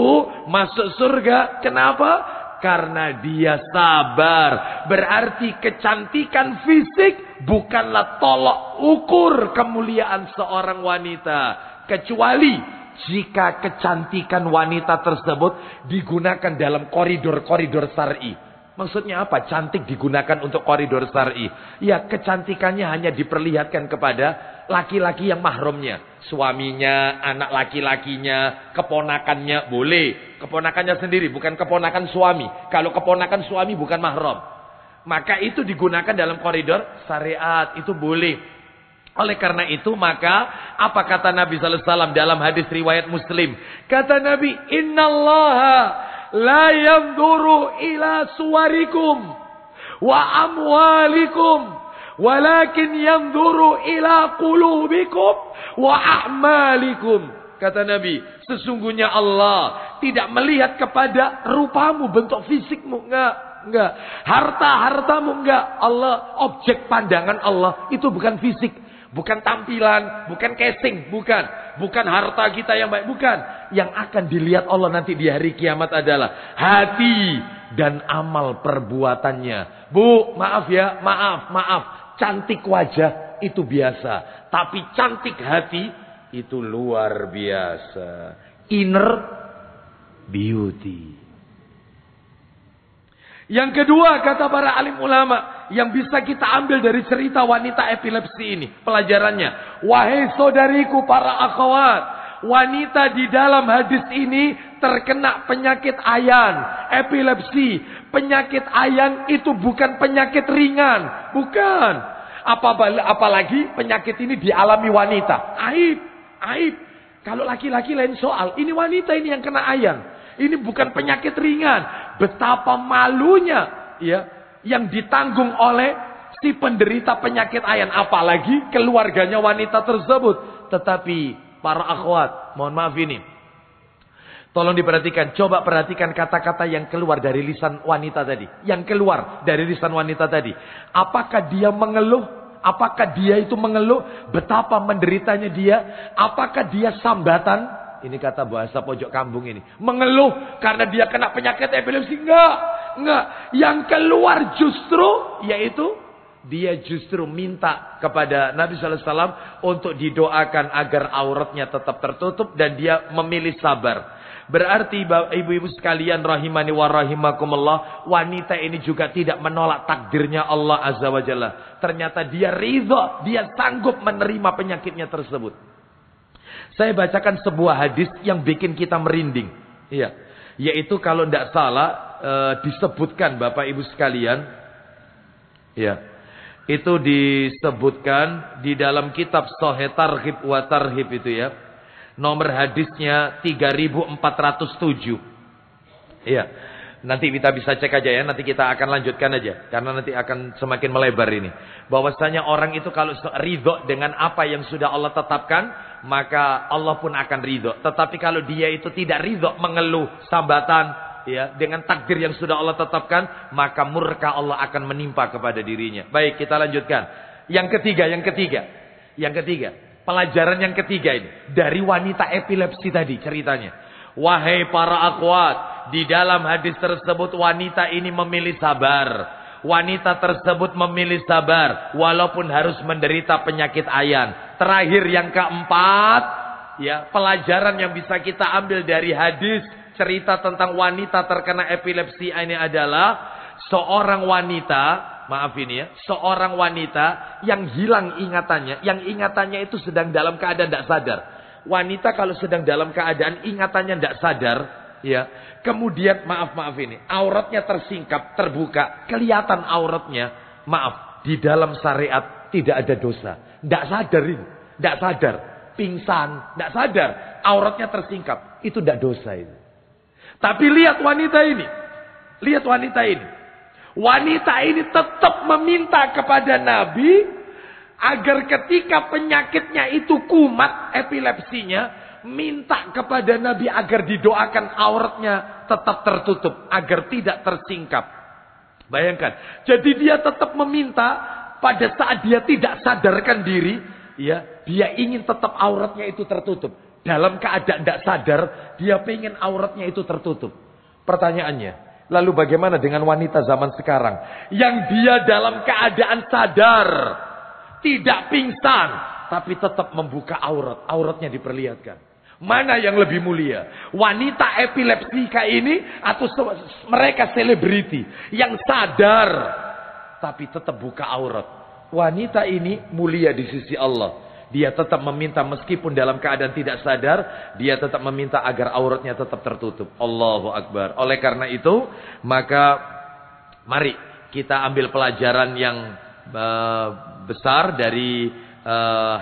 masuk surga. Kenapa? Karena dia sabar. Berarti kecantikan fisik bukanlah tolok ukur kemuliaan seorang wanita. Kecuali jika kecantikan wanita tersebut digunakan dalam koridor-koridor syar'i. Maksudnya apa? Cantik digunakan untuk koridor syar'i. Ya, kecantikannya hanya diperlihatkan kepada laki-laki yang mahramnya. Suaminya, anak laki-lakinya, keponakannya boleh. Keponakannya sendiri, bukan keponakan suami. Kalau keponakan suami bukan mahram. Maka itu digunakan dalam koridor syariat. Itu boleh. Oleh karena itu maka apa kata Nabi sallallahu alaihi wasallam dalam hadis riwayat Muslim? Kata Nabi, "Innallaha la yanzuru ila suwarikum wa amwalikum, walakin yanzuru ila qulubikum wa a'malikum." Kata Nabi, sesungguhnya Allah tidak melihat kepada rupamu, bentuk fisikmu, enggak. Harta-hartamu enggak. Allah, objek pandangan Allah itu bukan fisik. Bukan tampilan, bukan casing, bukan harta kita yang baik, bukan. Yang akan dilihat Allah nanti di hari kiamat adalah hati dan amal perbuatannya. Bu, maaf ya, maaf. Cantik wajah itu biasa, tapi cantik hati itu luar biasa. Inner beauty. Yang kedua kata para alim ulama yang bisa kita ambil dari cerita wanita epilepsi ini. Pelajarannya. Wahai saudariku para akhwat. Wanita di dalam hadis ini terkena penyakit ayan. Epilepsi. Penyakit ayan itu bukan penyakit ringan. Bukan. Apalagi penyakit ini dialami wanita. Aib. Kalau laki-laki lain soal. Ini wanita ini yang kena ayan. Ini bukan penyakit ringan. Betapa malunya ya yang ditanggung oleh si penderita penyakit ayan, apalagi keluarganya wanita tersebut. Tetapi para akhwat, mohon maaf ini. Tolong diperhatikan, coba perhatikan kata-kata yang keluar dari lisan wanita tadi. Yang keluar dari lisan wanita tadi. Apakah dia mengeluh? Apakah dia itu mengeluh betapa menderitanya dia? Apakah dia sambatan? Ini kata bahasa pojok kampung ini. Mengeluh karena dia kena penyakit epilepsi. Enggak. Yang keluar justru yaitu dia justru minta kepada Nabi sallallahu alaihi wasallam untuk didoakan agar auratnya tetap tertutup dan dia memilih sabar. Berarti ibu-ibu sekalian rahimani wa rahimakumullah, wanita ini juga tidak menolak takdirnya Allah Azza wa Jalla. Ternyata dia ridha, dia sanggup menerima penyakitnya tersebut. Saya bacakan sebuah hadis yang bikin kita merinding. Iya. Yaitu kalau tidak salah disebutkan Bapak Ibu sekalian. Iya. Itu disebutkan di dalam kitab Sahih Targhib wa Tarhib itu ya. Nomor hadisnya 3407. Iya. Nanti kita bisa cek aja ya. Nanti kita akan lanjutkan aja. Karena nanti akan semakin melebar ini. Bahwasanya orang itu kalau ridho dengan apa yang sudah Allah tetapkan, maka Allah pun akan ridho. Tetapi kalau dia itu tidak ridho, mengeluh, sambatan, ya, dengan takdir yang sudah Allah tetapkan, maka murka Allah akan menimpa kepada dirinya. Baik, kita lanjutkan. Yang ketiga. Pelajaran yang ketiga ini. Dari wanita epilepsi tadi ceritanya. Wahai para akhwat, di dalam hadis tersebut wanita ini memilih sabar. Wanita tersebut memilih sabar walaupun harus menderita penyakit ayan. Terakhir yang keempat, ya, pelajaran yang bisa kita ambil dari hadis cerita tentang wanita terkena epilepsi ini adalah seorang wanita, maaf ini ya, seorang wanita yang hilang ingatannya, yang ingatannya itu sedang dalam keadaan tidak sadar. Wanita kalau sedang dalam keadaan ingatannya tidak sadar, ya, kemudian maaf ini, auratnya tersingkap, terbuka, kelihatan auratnya, maaf, di dalam syariat tidak ada dosa, tidak sadar ini, tidak sadar, pingsan, tidak sadar, auratnya tersingkap, itu tidak dosa itu. Tapi lihat wanita ini, wanita ini tetap meminta kepada Nabi agar ketika penyakitnya itu kumat, epilepsinya, minta kepada Nabi agar didoakan auratnya tetap tertutup, agar tidak tersingkap. Bayangkan, jadi dia tetap meminta pada saat dia tidak sadarkan diri, ya, dia ingin tetap auratnya itu tertutup. Dalam keadaan tidak sadar, dia pengen auratnya itu tertutup. Pertanyaannya, lalu bagaimana dengan wanita zaman sekarang yang dia dalam keadaan sadar, tidak pingsan, tapi tetap membuka auratnya diperlihatkan? Mana yang lebih mulia? Wanita epilepsika ini atau mereka selebriti yang sadar tapi tetap buka aurat? Wanita ini mulia di sisi Allah. Dia tetap meminta meskipun dalam keadaan tidak sadar, dia tetap meminta agar auratnya tetap tertutup. Allahu Akbar. Oleh karena itu, maka mari kita ambil pelajaran yang besar dari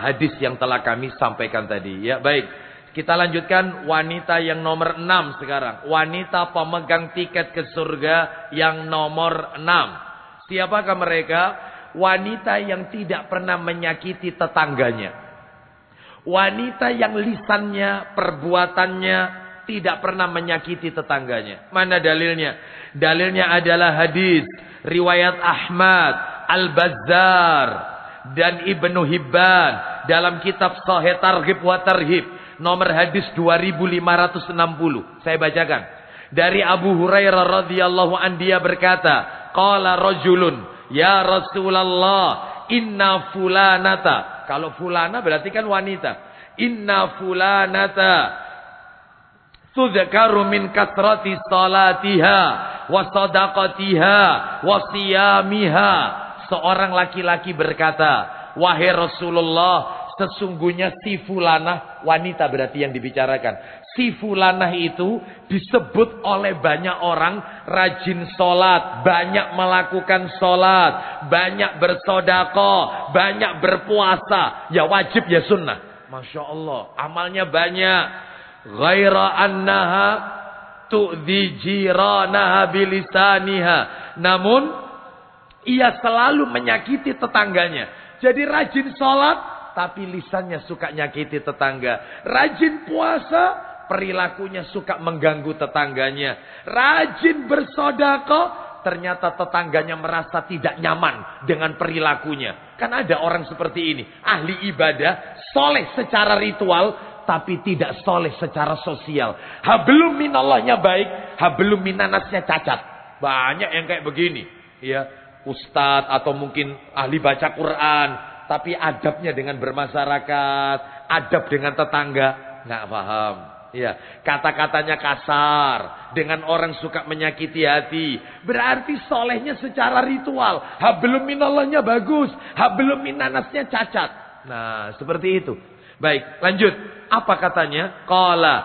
hadis yang telah kami sampaikan tadi. Ya, baik. Kita lanjutkan wanita yang nomor 6 sekarang. Wanita pemegang tiket ke surga yang nomor 6. Siapakah mereka? Wanita yang tidak pernah menyakiti tetangganya. Wanita yang lisannya, perbuatannya tidak pernah menyakiti tetangganya. Mana dalilnya? Dalilnya adalah hadis riwayat Ahmad, Al-Bazzar dan Ibnu Hibban dalam kitab Sahih Targhib wa Tarhib nomor hadis 2560. Saya bacakan. Dari Abu Hurairah radhiyallahu anhu, dia berkata, qala rajulun, ya Rasulullah, inna fulanata. Kalau fulana berarti kan wanita. Inna fulanata tudzkaru min kasrati salatiha wa sadaqatiha wa siyamiha. Seorang laki-laki berkata, wahai Rasulullah, sesungguhnya si fulanah, wanita berarti yang dibicarakan. Si fulanah itu disebut oleh banyak orang rajin sholat, banyak melakukan sholat, banyak bersedekah, banyak berpuasa. Ya wajib ya sunnah. Masya Allah, amalnya banyak. Ghaira annaha tu'dhi jiranaha bilisaniha. Namun ia selalu menyakiti tetangganya. Jadi rajin sholat, tapi lisannya suka nyakiti tetangga. Rajin puasa, perilakunya suka mengganggu tetangganya. Rajin bersedekah, ternyata tetangganya merasa tidak nyaman dengan perilakunya. Kan ada orang seperti ini, ahli ibadah, soleh secara ritual, tapi tidak soleh secara sosial. Hablum minallahnya baik, hablum minanasnya cacat. Banyak yang kayak begini, ya, ustadz atau mungkin ahli baca Quran, tapi adabnya dengan bermasyarakat, adab dengan tetangga, nggak paham. Ya, kata-katanya kasar, dengan orang suka menyakiti hati. Berarti solehnya secara ritual. Hablum minallahnya bagus, hablum minanasnya cacat. Nah, seperti itu. Baik, lanjut. Apa katanya? Qala,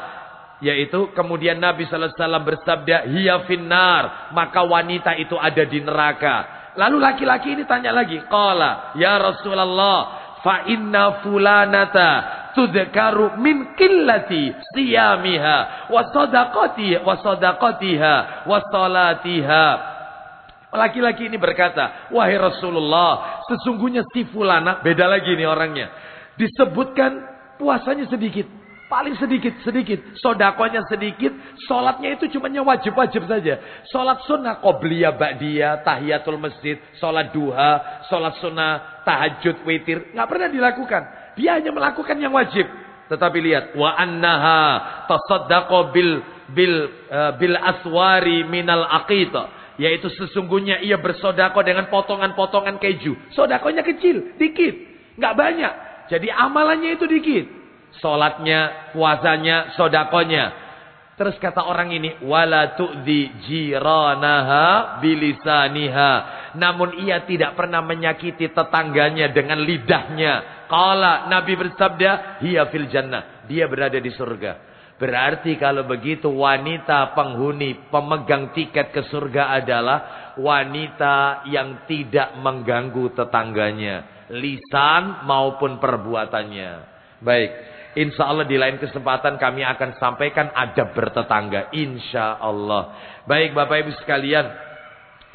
yaitu kemudian Nabi sallallahu alaihi wasallam bersabda, hiya finnar, maka wanita itu ada di neraka. Lalu laki-laki ini tanya lagi, qala, ya Rasulullah, fa inna fulanata tudkaru min qillati siyamiha wa sadaqatiha wa salatiha. Laki-laki ini berkata, wahai Rasulullah, sesungguhnya si fulana, beda lagi nih orangnya, disebutkan puasanya sedikit, paling sedikit, sodakonya sedikit, sholatnya itu cuma wajib-wajib saja. Sholat sunnah, qobliyah, ba'diyah, tahiyatul masjid, sholat duha, sholat sunnah, tahajud, witir, nggak pernah dilakukan. Dia hanya melakukan yang wajib. Tetapi lihat, wa annaha tasaddaqo bil aswari minal aqita, yaitu sesungguhnya ia bersodako dengan potongan-potongan keju. Sodakonya kecil, dikit, nggak banyak. Jadi amalannya itu dikit. Salatnya, puasanya, sodakonya. Terus kata orang ini, wala tu'dhi jiranaha bilisaniha. Namun ia tidak pernah menyakiti tetangganya dengan lidahnya. Qala, Nabi bersabda, hiya fil jannah, dia berada di surga. Berarti kalau begitu wanita penghuni pemegang tiket ke surga adalah wanita yang tidak mengganggu tetangganya, lisan maupun perbuatannya. Baik, insya Allah di lain kesempatan kami akan sampaikan adab bertetangga, insya Allah. Baik Bapak Ibu sekalian,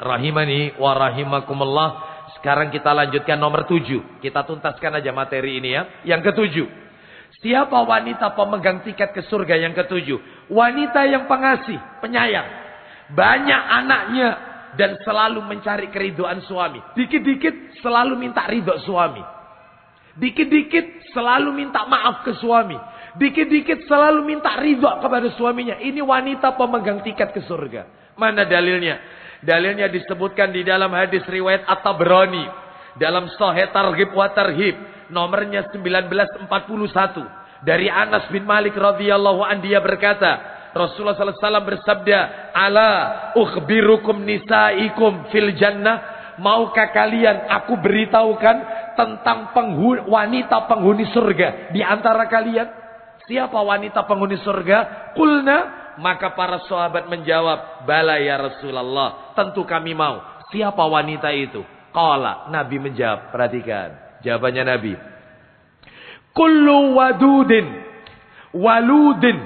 rahimani wa rahimakumullah. Sekarang kita lanjutkan nomor 7. Kita tuntaskan aja materi ini ya. Yang ke-7. Siapa wanita pemegang tiket ke surga yang ke-7? Wanita yang pengasih, penyayang. Banyak anaknya dan selalu mencari keriduan suami. Dikit-dikit selalu minta ridho suami. Dikit-dikit selalu minta maaf ke suami. Dikit-dikit selalu minta ridho kepada suaminya. Ini wanita pemegang tiket ke surga. Mana dalilnya? Dalilnya disebutkan di dalam hadis riwayat At-Tabrani. Dalam Sahih Targhib wa Tarhib. Nomornya 1941. Dari Anas bin Malik radhiyallahu an, dia berkata, Rasulullah SAW bersabda, ala ukhbirukum nisaikum fil jannah. Maukah kalian aku beritahukan tentang wanita penghuni surga di antara kalian? Siapa wanita penghuni surga? Qulna, maka para sahabat menjawab, bala ya Rasulullah, tentu kami mau. Siapa wanita itu? Qala, Nabi menjawab, perhatikan jawabannya Nabi. Kullu wadudin waludin,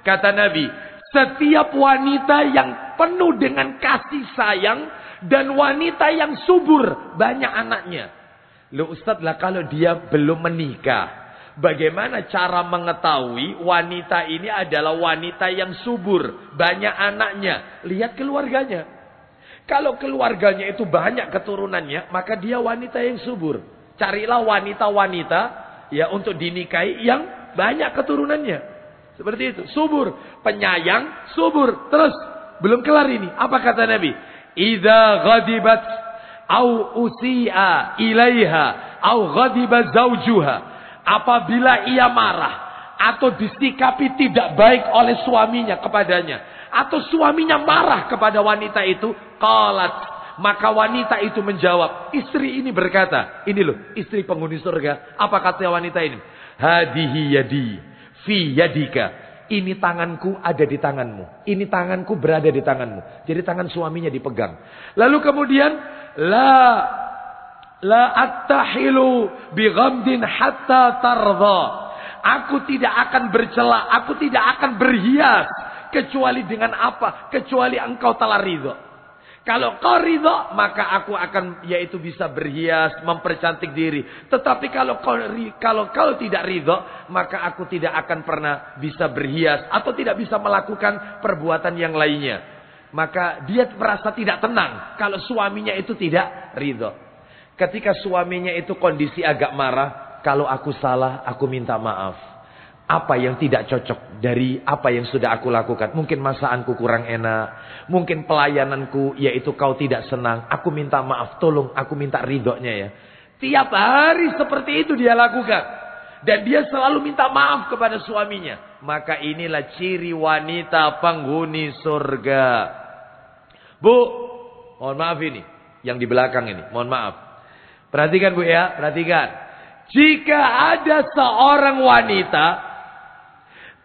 kata Nabi, setiap wanita yang penuh dengan kasih sayang dan wanita yang subur, banyak anaknya. Loh Ustaz, lah kalau dia belum menikah, bagaimana cara mengetahui wanita ini adalah wanita yang subur, banyak anaknya? Lihat keluarganya. Kalau keluarganya itu banyak keturunannya, maka dia wanita yang subur. Carilah wanita-wanita ya untuk dinikahi yang banyak keturunannya. Seperti itu, subur, penyayang, subur. Terus belum kelar ini. Apa kata Nabi? Idza ghadibat au usi'a ilaiha au ghadiba zaujuha. Apabila ia marah atau disikapi tidak baik oleh suaminya kepadanya, atau suaminya marah kepada wanita itu, qalat, maka wanita itu menjawab. Istri ini berkata, ini loh istri penghuni surga. Apa kata wanita ini? Hadihi yadi fi yadika. Ini tanganku ada di tanganmu. Ini tanganku berada di tanganmu. Jadi tangan suaminya dipegang. Lalu kemudian la attahilu bi ghamdin hatta tardha. Aku tidak akan bercela, aku tidak akan berhias kecuali dengan apa? Kecuali engkau telah ridho. Kalau kau ridho, maka aku akan yaitu bisa berhias, mempercantik diri. Tetapi kalau kau tidak ridho, maka aku tidak akan pernah bisa berhias atau tidak bisa melakukan perbuatan yang lainnya. Maka dia merasa tidak tenang kalau suaminya itu tidak ridho. Ketika suaminya itu kondisi agak marah, kalau aku salah, aku minta maaf. Apa yang tidak cocok dari apa yang sudah aku lakukan. Mungkin masakanku kurang enak. Mungkin pelayananku yaitu kau tidak senang. Aku minta maaf, tolong aku minta ridhonya ya. Tiap hari seperti itu dia lakukan. Dan dia selalu minta maaf kepada suaminya. Maka inilah ciri wanita penghuni surga. Bu, mohon maaf ini. Yang di belakang ini, mohon maaf. Perhatikan Bu ya, perhatikan. Jika ada seorang wanita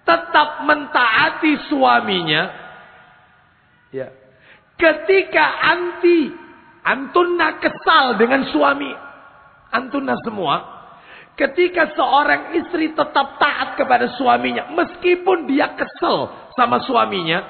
tetap mentaati suaminya, ya, ketika antunna kesal dengan suami, antunna semua, ketika seorang istri tetap taat kepada suaminya, meskipun dia kesel sama suaminya,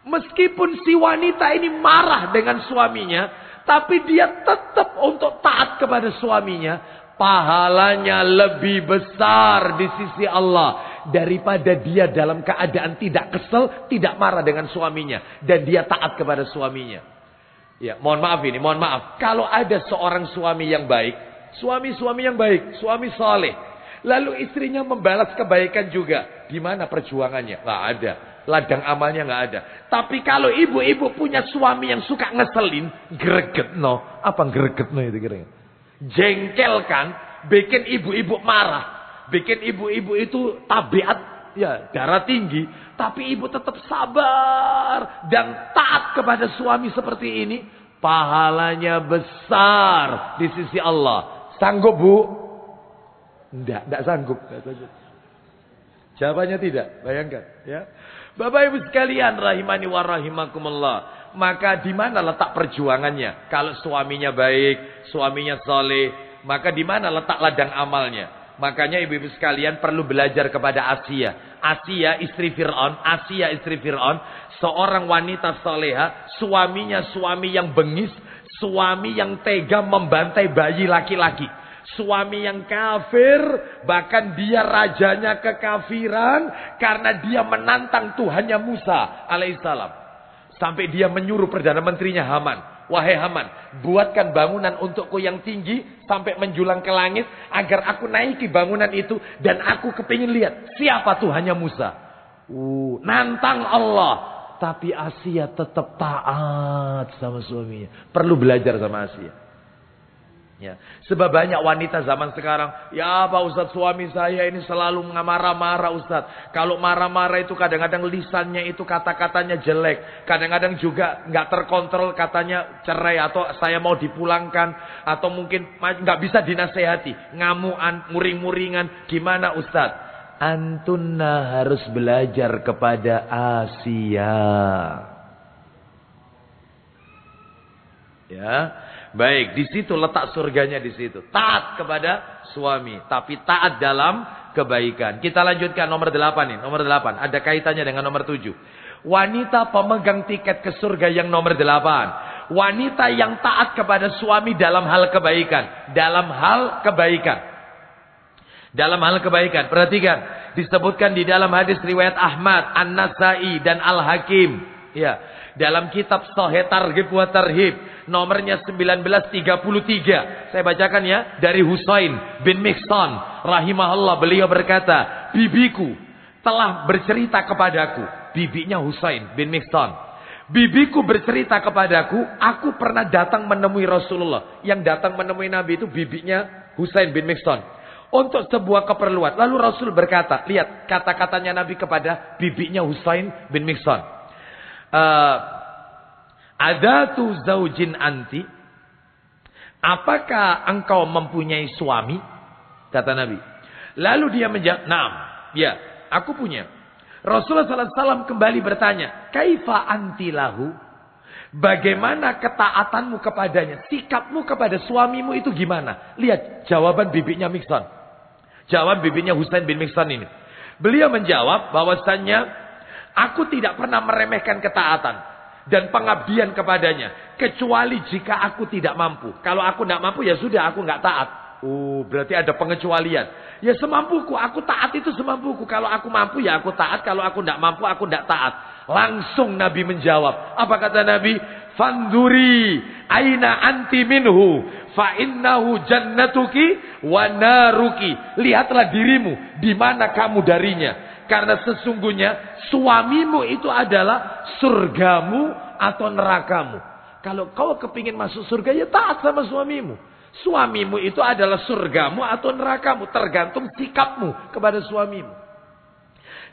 meskipun si wanita ini marah dengan suaminya, tapi dia tetap untuk taat kepada suaminya, pahalanya lebih besar di sisi Allah daripada dia dalam keadaan tidak kesel, tidak marah dengan suaminya, dan dia taat kepada suaminya. Ya, mohon maaf ini, mohon maaf. Kalau ada seorang suami yang baik, suami yang baik, suami saleh, lalu istrinya membalas kebaikan juga, di mana perjuangannya? Nggak ada, ladang amalnya nggak ada. Tapi kalau ibu-ibu punya suami yang suka ngeselin, gregetno, apa gregetno itu kira-kira? Jengkel kan, bikin ibu-ibu marah, bikin ibu-ibu itu tabiat ya darah tinggi, tapi ibu tetap sabar dan taat kepada suami seperti ini, pahalanya besar di sisi Allah. Sanggup Bu? Enggak sanggup. Jawabannya tidak, bayangkan ya. Bapak Ibu sekalian rahimani wa rahimakumullah. Maka di mana letak perjuangannya? Kalau suaminya baik, suaminya soleh, maka di mana letak ladang amalnya? Makanya ibu-ibu sekalian perlu belajar kepada Asia. Asia istri Fir'aun, seorang wanita soleha, suaminya suami yang bengis, suami yang tega membantai bayi laki-laki. Suami yang kafir, bahkan dia rajanya kekafiran karena dia menantang Tuhannya Musa alaihissalam. Sampai dia menyuruh Perdana Menterinya Haman, wahai Haman, buatkan bangunan untukku yang tinggi sampai menjulang ke langit agar aku naiki bangunan itu dan aku kepingin lihat siapa Tuhannya Musa. Nantang Allah, tapi Asia tetap taat sama suaminya. Perlu belajar sama Asia. Ya, sebab banyak wanita zaman sekarang, ya Pak Ustadz, suami saya ini selalu marah-marah Ustadz. Kalau marah-marah itu kadang-kadang lisannya itu kata-katanya jelek. Kadang-kadang juga nggak terkontrol, katanya cerai atau saya mau dipulangkan. Atau mungkin nggak bisa dinasehati. Ngamuan, muring-muringan. Gimana Ustadz? Antunna harus belajar kepada Asia. Ya. Baik, di situ letak surganya di situ. Taat kepada suami, tapi taat dalam kebaikan. Kita lanjutkan nomor 8 nih, nomor 8. Ada kaitannya dengan nomor 7. Wanita pemegang tiket ke surga yang nomor 8. Wanita yang taat kepada suami dalam hal kebaikan, dalam hal kebaikan. Dalam hal kebaikan, perhatikan, disebutkan di dalam hadis riwayat Ahmad, An-Nasai dan Al-Hakim. Ya, dalam kitab Sahih Targhib wa Tarhib, nomornya 1933. Saya bacakan ya, dari Husain bin Mihsan rahimahullah, beliau berkata, bibiku telah bercerita kepadaku. Bibinya Husain bin Mihsan. Bibiku bercerita kepadaku, aku pernah datang menemui Rasulullah. Yang datang menemui Nabi itu bibinya Husain bin Mihsan untuk sebuah keperluan. Lalu Rasul berkata, lihat kata-katanya Nabi kepada bibinya Husain bin Mihsan. Adatu zaujin anti, apakah engkau mempunyai suami? Kata Nabi. Lalu dia menjawab, "Naam, ya, aku punya." Rasulullah SAW kembali bertanya, "Kaifa anti lahu?" Bagaimana ketaatanmu kepadanya? Sikapmu kepada suamimu itu gimana? Lihat jawaban bibinya Mihsan. Jawaban bibinya Husain bin Mihsan ini. Beliau menjawab bahwasannya, aku tidak pernah meremehkan ketaatan dan pengabdian kepadanya, kecuali jika aku tidak mampu. Kalau aku tidak mampu, ya sudah, aku nggak taat. Berarti ada pengecualian. Ya semampuku, aku taat itu semampuku. Kalau aku mampu, ya aku taat. Kalau aku tidak mampu, aku tidak taat. Langsung Nabi menjawab. Apa kata Nabi? Fanduri aina anti minhu fa innahu jannatuki wa naruki. Lihatlah dirimu, di mana kamu darinya. Karena sesungguhnya suamimu itu adalah surgamu atau nerakamu. Kalau kau kepingin masuk surga, ya taat sama suamimu. Suamimu itu adalah surgamu atau nerakamu. Tergantung sikapmu kepada suamimu.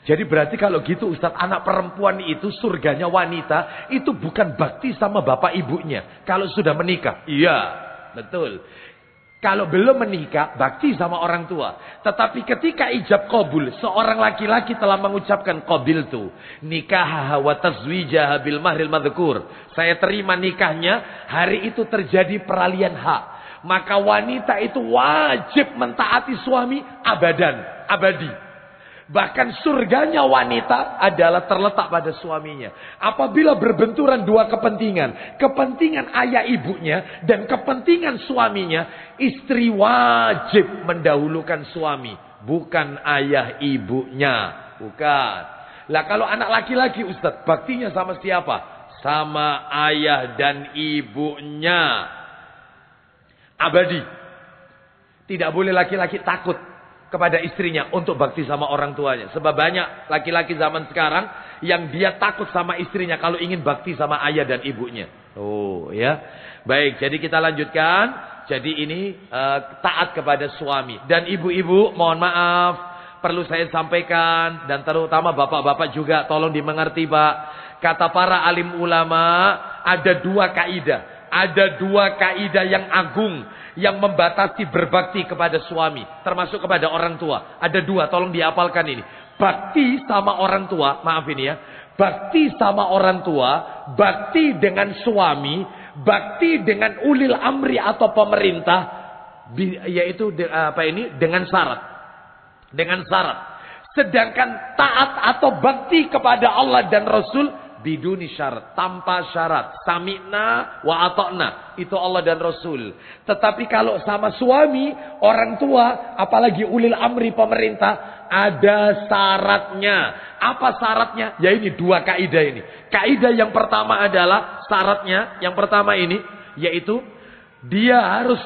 Jadi berarti kalau gitu Ustaz, anak perempuan itu surganya wanita, itu bukan bakti sama bapak ibunya. Kalau sudah menikah. Iya, betul. Kalau belum menikah, bakti sama orang tua. Tetapi ketika ijab qabul, seorang laki-laki telah mengucapkan qabiltu nikahaha wa tazwijaha bil mahril madhkur. Saya terima nikahnya, hari itu terjadi peralihan hak. Maka wanita itu wajib mentaati suami abadi. Bahkan surganya wanita adalah terletak pada suaminya. Apabila berbenturan dua kepentingan. Kepentingan ayah ibunya dan kepentingan suaminya. Istri wajib mendahulukan suami. Bukan ayah ibunya. Bukan. Lah kalau anak laki-laki Ustaz, baktinya sama siapa? Sama ayah dan ibunya. Abadi. Tidak boleh laki-laki takut kepada istrinya untuk bakti sama orang tuanya. Sebab banyak laki-laki zaman sekarang yang dia takut sama istrinya kalau ingin bakti sama ayah dan ibunya. Oh ya. Baik, jadi kita lanjutkan. Jadi ini taat kepada suami. Dan ibu-ibu mohon maaf, perlu saya sampaikan, dan terutama bapak-bapak juga tolong dimengerti Pak. Kata para alim ulama, ada dua kaidah. Ada dua kaidah yang agung yang membatasi berbakti kepada suami, termasuk kepada orang tua. Ada dua, tolong dihafalkan ini. Bakti sama orang tua, maaf ini ya. Bakti sama orang tua, bakti dengan suami, bakti dengan ulil amri atau pemerintah, yaitu dengan syarat. Dengan syarat. Sedangkan taat atau bakti kepada Allah dan Rasul biduni syarat, tanpa syarat. Sami'na wa ata'na, itu Allah dan Rasul. Tetapi kalau sama suami, orang tua, apalagi ulil amri pemerintah, ada syaratnya. Apa syaratnya? Ya ini dua kaidah ini. Kaidah yang pertama adalah syaratnya, yang pertama ini, yaitu dia harus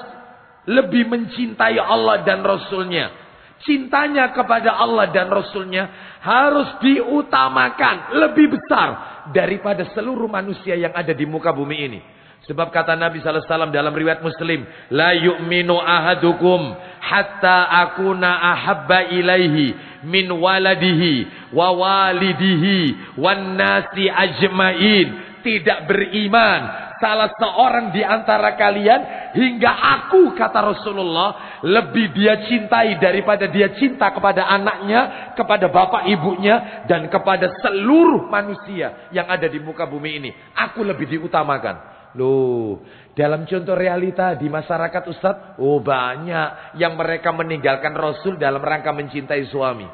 lebih mencintai Allah dan Rasulnya. Cintanya kepada Allah dan Rasulnya harus diutamakan lebih besar daripada seluruh manusia yang ada di muka bumi ini. Sebab kata Nabi sallallahu alaihi wasallam dalam riwayat Muslim, la yu'minu ahadukum hatta akuna ahabba ilaihi min waladihi wa walidihi wan nasi ajmain. Tidak beriman salah seorang di antara kalian hingga aku, kata Rasulullah, lebih dia cintai daripada dia cinta kepada anaknya, kepada bapak ibunya, dan kepada seluruh manusia yang ada di muka bumi ini. Aku lebih diutamakan. Loh, dalam contoh realita di masyarakat Ustaz, oh banyak yang mereka meninggalkan Rasul dalam rangka mencintai suami.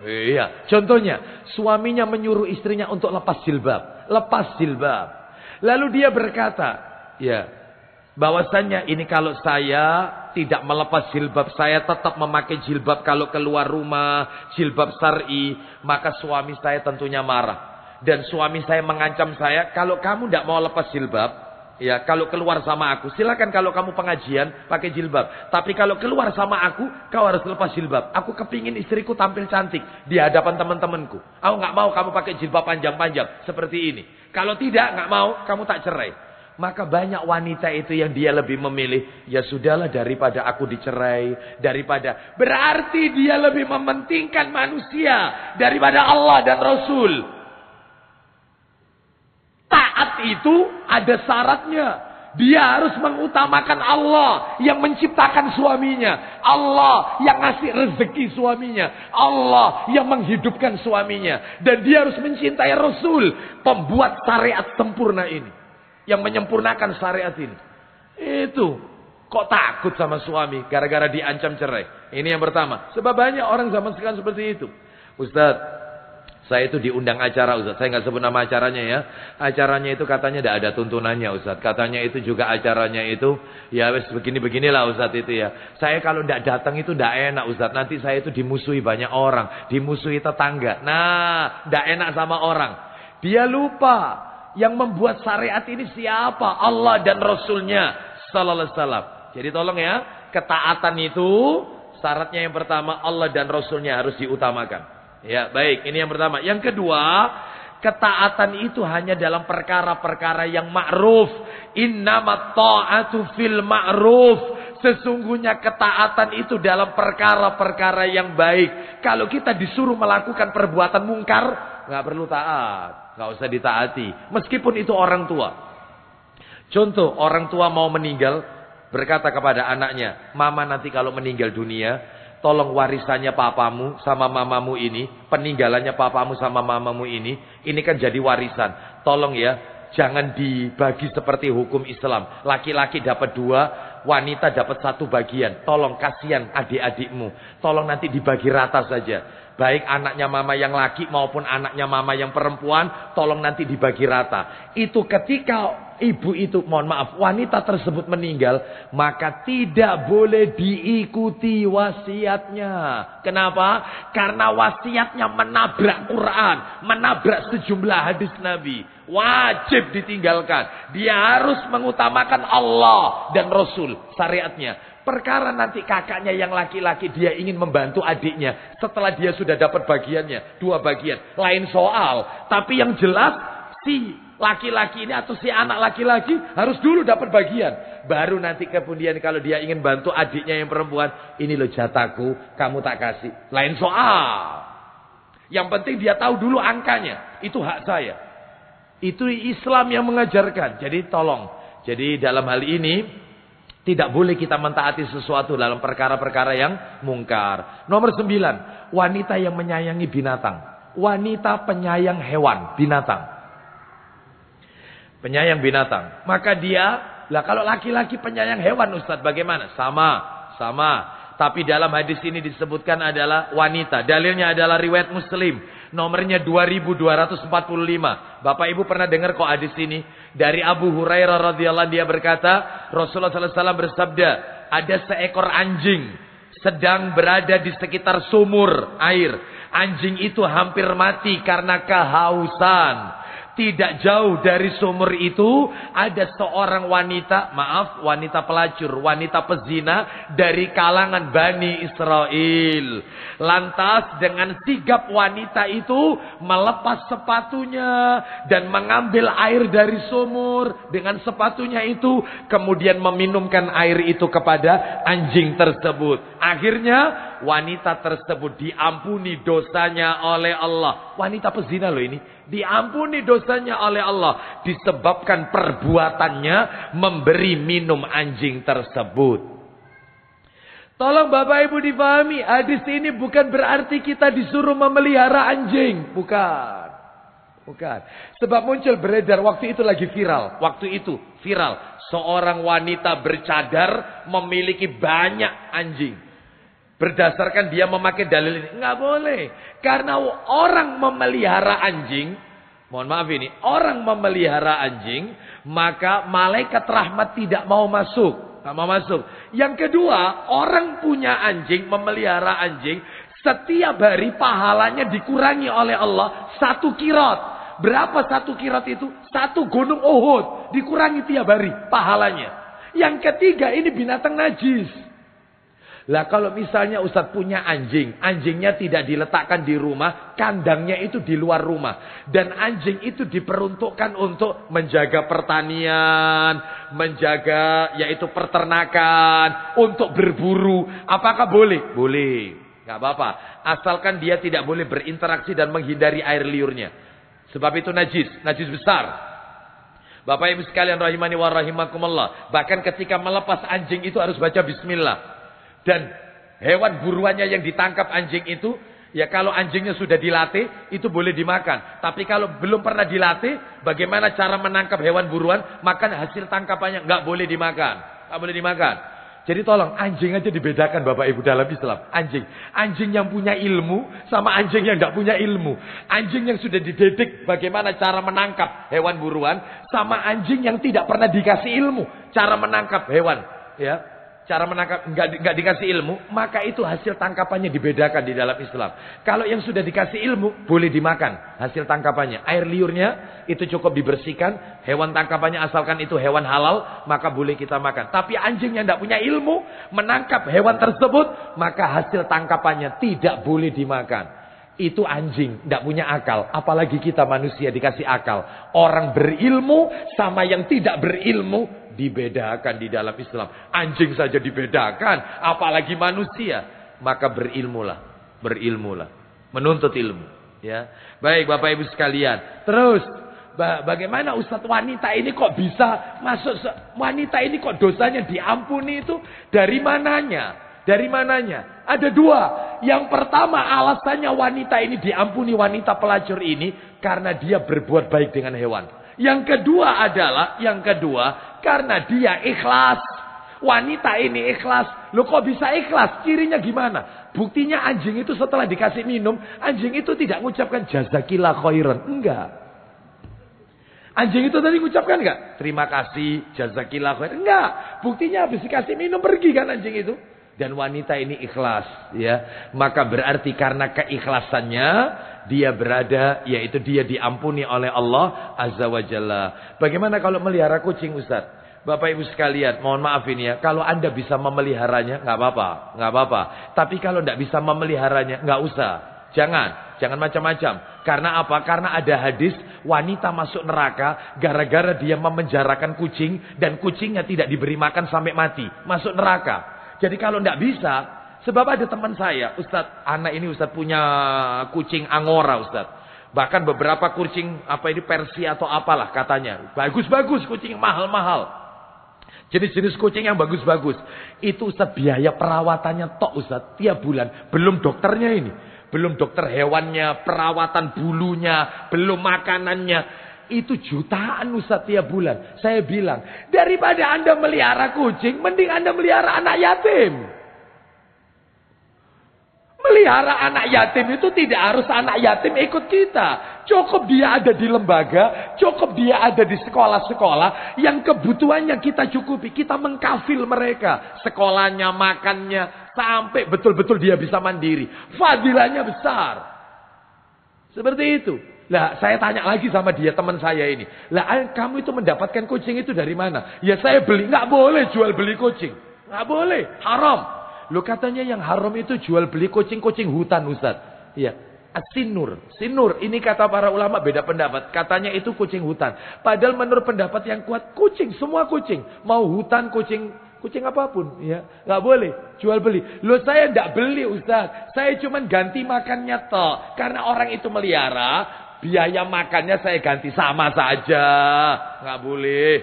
Iya, contohnya suaminya menyuruh istrinya untuk lepas jilbab, lepas jilbab. Lalu dia berkata, ya, bahwasannya ini kalau saya tidak melepas jilbab, saya tetap memakai jilbab kalau keluar rumah, jilbab syar'i, maka suami saya tentunya marah. Dan suami saya mengancam saya, kalau kamu tidak mau lepas jilbab, ya, kalau keluar sama aku, silakan kalau kamu pengajian pakai jilbab. Tapi kalau keluar sama aku, kau harus lepas jilbab. Aku kepingin istriku tampil cantik di hadapan teman-temanku. Aku nggak mau kamu pakai jilbab panjang-panjang seperti ini. Kalau tidak, nggak mau, kamu tak cerai. Maka banyak wanita itu yang dia lebih memilih, ya sudahlah daripada aku dicerai, daripada berarti dia lebih mementingkan manusia daripada Allah dan Rasul. Taat itu ada syaratnya. Dia harus mengutamakan Allah yang menciptakan suaminya. Allah yang ngasih rezeki suaminya. Allah yang menghidupkan suaminya. Dan dia harus mencintai Rasul, pembuat syariat sempurna ini. Yang menyempurnakan syariat ini. Itu. Kok takut sama suami gara-gara diancam cerai? Ini yang pertama. Sebab banyak orang zaman sekarang seperti itu. Ustaz, saya itu diundang acara Ustaz. Saya nggak sebut nama acaranya ya. Acaranya itu katanya tidak ada tuntunannya Ustaz. Katanya itu juga acaranya itu, ya wes begini-beginilah Ustaz itu ya. Saya kalau tidak datang itu tidak enak Ustaz. Nanti saya itu dimusuhi banyak orang. Dimusuhi tetangga. Nah, tidak enak sama orang. Dia lupa Yang membuat syariat ini siapa? Allah dan Rasulnya sallallahu alaihi wasallam. Jadi tolong ya, ketaatan itu syaratnya yang pertama Allah dan Rasulnya harus diutamakan. Ya, baik, ini yang pertama. Yang kedua, ketaatan itu hanya dalam perkara-perkara yang ma'ruf. Innamat ta'atu fil ma'ruf. Sesungguhnya ketaatan itu dalam perkara-perkara yang baik. Kalau kita disuruh melakukan perbuatan mungkar, nggak perlu taat, nggak usah ditaati. Meskipun itu orang tua. Contoh, orang tua mau meninggal, berkata kepada anaknya, mama nanti kalau meninggal dunia, tolong warisannya papamu sama mamamu ini, peninggalannya papamu sama mamamu ini kan jadi warisan. Tolong ya, jangan dibagi seperti hukum Islam. Laki-laki dapat 2, wanita dapat 1 bagian. Tolong, kasihan adik-adikmu. Tolong nanti dibagi rata saja. Baik anaknya mama yang laki maupun anaknya mama yang perempuan, tolong nanti dibagi rata. Itu ketika ibu itu, mohon maaf, wanita tersebut meninggal, maka tidak boleh diikuti wasiatnya. Kenapa? Karena wasiatnya menabrak Quran, menabrak sejumlah hadis Nabi. Wajib ditinggalkan. Dia harus mengutamakan Allah dan Rasul, syariatnya. Perkara nanti kakaknya yang laki-laki dia ingin membantu adiknya setelah dia sudah dapat bagiannya, 2 bagian, lain soal. Tapi yang jelas si laki-laki ini atau si anak laki-laki harus dulu dapat bagian. Baru nanti kemudian kalau dia ingin bantu adiknya yang perempuan, ini loh jatahku, kamu tak kasih. Lain soal. Yang penting dia tahu dulu angkanya, itu hak saya. Itu Islam yang mengajarkan. Jadi tolong. Jadi dalam hal ini tidak boleh kita mentaati sesuatu dalam perkara-perkara yang mungkar. Nomor 9, wanita yang menyayangi binatang. Wanita penyayang hewan, binatang. Penyayang binatang. Maka dia, kalau laki-laki penyayang hewan Ustadz bagaimana? Sama. Tapi dalam hadis ini disebutkan adalah wanita. Dalilnya adalah riwayat Muslim. Nomornya 2245. Bapak Ibu pernah dengar kok hadis ini? Dari Abu Hurairah radhiyallahu anhu, dia berkata, Rasulullah sallallahu alaihi wasallam bersabda, ada seekor anjing sedang berada di sekitar sumur air. Anjing itu hampir mati karena kehausan. Tidak jauh dari sumur itu ada seorang wanita, wanita pelacur, wanita pezina dari kalangan Bani Israel. Lantas dengan sigap wanita itu melepas sepatunya dan mengambil air dari sumur dengan sepatunya itu, kemudian meminumkan air itu kepada anjing tersebut. Akhirnya wanita tersebut diampuni dosanya oleh Allah. Wanita pezina loh ini. Diampuni dosanya oleh Allah. Disebabkan perbuatannya memberi minum anjing tersebut. Tolong Bapak Ibu difahami. Hadis ini bukan berarti kita disuruh memelihara anjing. Bukan. Sebab muncul beredar. Waktu itu lagi viral. Seorang wanita bercadar memiliki banyak anjing. Berdasarkan dia memakai dalil ini. Nggak boleh. Karena orang memelihara anjing. Mohon maaf ini. Orang memelihara anjing. Maka malaikat rahmat tidak mau masuk. Nggak mau masuk. Yang kedua. Orang punya anjing. Memelihara anjing. Setiap hari pahalanya dikurangi oleh Allah. 1 kirot. Berapa 1 kirot itu? 1 gunung Uhud. Dikurangi tiap hari pahalanya. Yang ketiga ini binatang najis. Lah kalau misalnya Ustadz punya anjing, anjingnya tidak diletakkan di rumah, kandangnya itu di luar rumah. Dan anjing itu diperuntukkan untuk menjaga pertanian, menjaga yaitu peternakan, untuk berburu. Apakah boleh? Boleh. Gak apa-apa. Asalkan dia tidak boleh berinteraksi dan menghindari air liurnya. Sebab itu najis besar. Bapak Ibu sekalian rahimani wa rahimakumullah. Bahkan ketika melepas anjing itu harus baca bismillah. Dan hewan buruannya yang ditangkap anjing itu, ya kalau anjingnya sudah dilatih, itu boleh dimakan. Tapi kalau belum pernah dilatih, bagaimana cara menangkap hewan buruan? Makan hasil tangkapannya, nggak boleh dimakan. Jadi tolong, anjing aja dibedakan Bapak Ibu dalam Islam. Anjing yang punya ilmu sama anjing yang nggak punya ilmu. Anjing yang sudah dididik bagaimana cara menangkap hewan buruan, sama anjing yang tidak pernah dikasih ilmu cara menangkap hewan. Ya. cara menangkap, nggak dikasih ilmu, maka itu hasil tangkapannya dibedakan di dalam Islam. Kalau yang sudah dikasih ilmu, boleh dimakan hasil tangkapannya. Air liurnya itu cukup dibersihkan, hewan tangkapannya asalkan itu hewan halal, maka boleh kita makan. Tapi anjing yang tidak punya ilmu, menangkap hewan tersebut, maka hasil tangkapannya tidak boleh dimakan. Itu anjing, tidak punya akal. Apalagi kita manusia dikasih akal. Orang berilmu sama yang tidak berilmu dibedakan di dalam Islam. Anjing saja dibedakan, apalagi manusia. Maka berilmulah, menuntut ilmu. Ya, baik Bapak Ibu sekalian. Terus, bagaimana Ustadz wanita ini kok bisa masuk? Wanita ini kok dosanya diampuni itu dari mananya? Dari mananya? Ada dua. Yang pertama, alasannya wanita ini diampuni, wanita pelacur ini, karena dia berbuat baik dengan hewan. Yang kedua adalah, karena dia ikhlas. Wanita ini ikhlas. Loh kok bisa ikhlas? Cirinya gimana? Buktinya anjing itu setelah dikasih minum, anjing itu tidak mengucapkan jazakillah khairan. Enggak. Anjing itu tadi mengucapkan enggak? Terima kasih, jazakillah khairan. Enggak. Buktinya habis dikasih minum pergi kan anjing itu. Dan wanita ini ikhlas, ya. Maka berarti karena keikhlasannya dia berada, yaitu dia diampuni oleh Allah Azza wa Jalla. Bagaimana kalau melihara kucing, Ustaz? Bapak Ibu sekalian, mohon maaf ini ya. Kalau Anda bisa memeliharanya, nggak apa-apa. Tapi kalau tidak bisa memeliharanya, nggak usah. Jangan macam-macam. Karena apa? Karena ada hadis wanita masuk neraka gara-gara dia memenjarakan kucing dan kucingnya tidak diberi makan sampai mati, masuk neraka. Jadi kalau tidak bisa, sebab ada teman saya, Ustadz, anak ini Ustadz punya kucing Angora Ustadz. Bahkan beberapa kucing, Persia atau apalah katanya. Bagus-bagus kucing, mahal-mahal. Jenis-jenis kucing yang bagus-bagus. Itu Ustadz biaya perawatannya tok Ustadz, tiap bulan. Belum dokternya ini. Belum dokter hewannya, perawatan bulunya, belum makanannya. Itu jutaan Ustaz tiap bulan. Saya bilang, daripada Anda melihara kucing, mending Anda melihara anak yatim. Melihara anak yatim itu tidak harus anak yatim ikut kita. Cukup dia ada di lembaga, cukup dia ada di sekolah-sekolah yang kebutuhannya kita cukupi. Kita mengkafil mereka. Sekolahnya, makannya, sampai betul-betul dia bisa mandiri. Fadilahnya besar. Seperti itu. Lah, saya tanya lagi sama dia, teman saya ini. Lah, kamu itu mendapatkan kucing itu dari mana? Ya, saya beli. Nggak boleh jual beli kucing. Nggak boleh. Haram. Loh, katanya yang haram itu jual beli kucing-kucing hutan, Ustaz. Iya. Sinur. Ini kata para ulama beda pendapat. Katanya itu kucing hutan. Padahal menurut pendapat yang kuat, kucing. Semua kucing. Mau hutan, kucing apapun. Ya, nggak boleh jual beli. Loh, saya nggak beli, Ustaz. Saya cuma ganti makannya toh. Karena orang itu melihara. Biaya makannya saya ganti sama saja. Nggak boleh.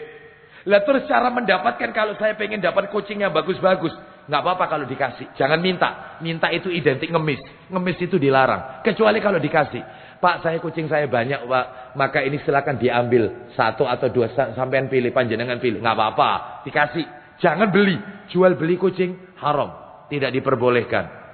Lah terus cara mendapatkan kalau saya pengen dapat kucing yang bagus-bagus. Nggak apa-apa kalau dikasih. Jangan minta. Minta itu identik ngemis. Ngemis itu dilarang. Kecuali kalau dikasih. Pak, kucing saya banyak, Pak. Maka ini silakan diambil. 1 atau 2 sampean pilih. Panjenengan pilih. Nggak apa-apa. Dikasih. Jangan beli. Jual beli kucing haram. Tidak diperbolehkan.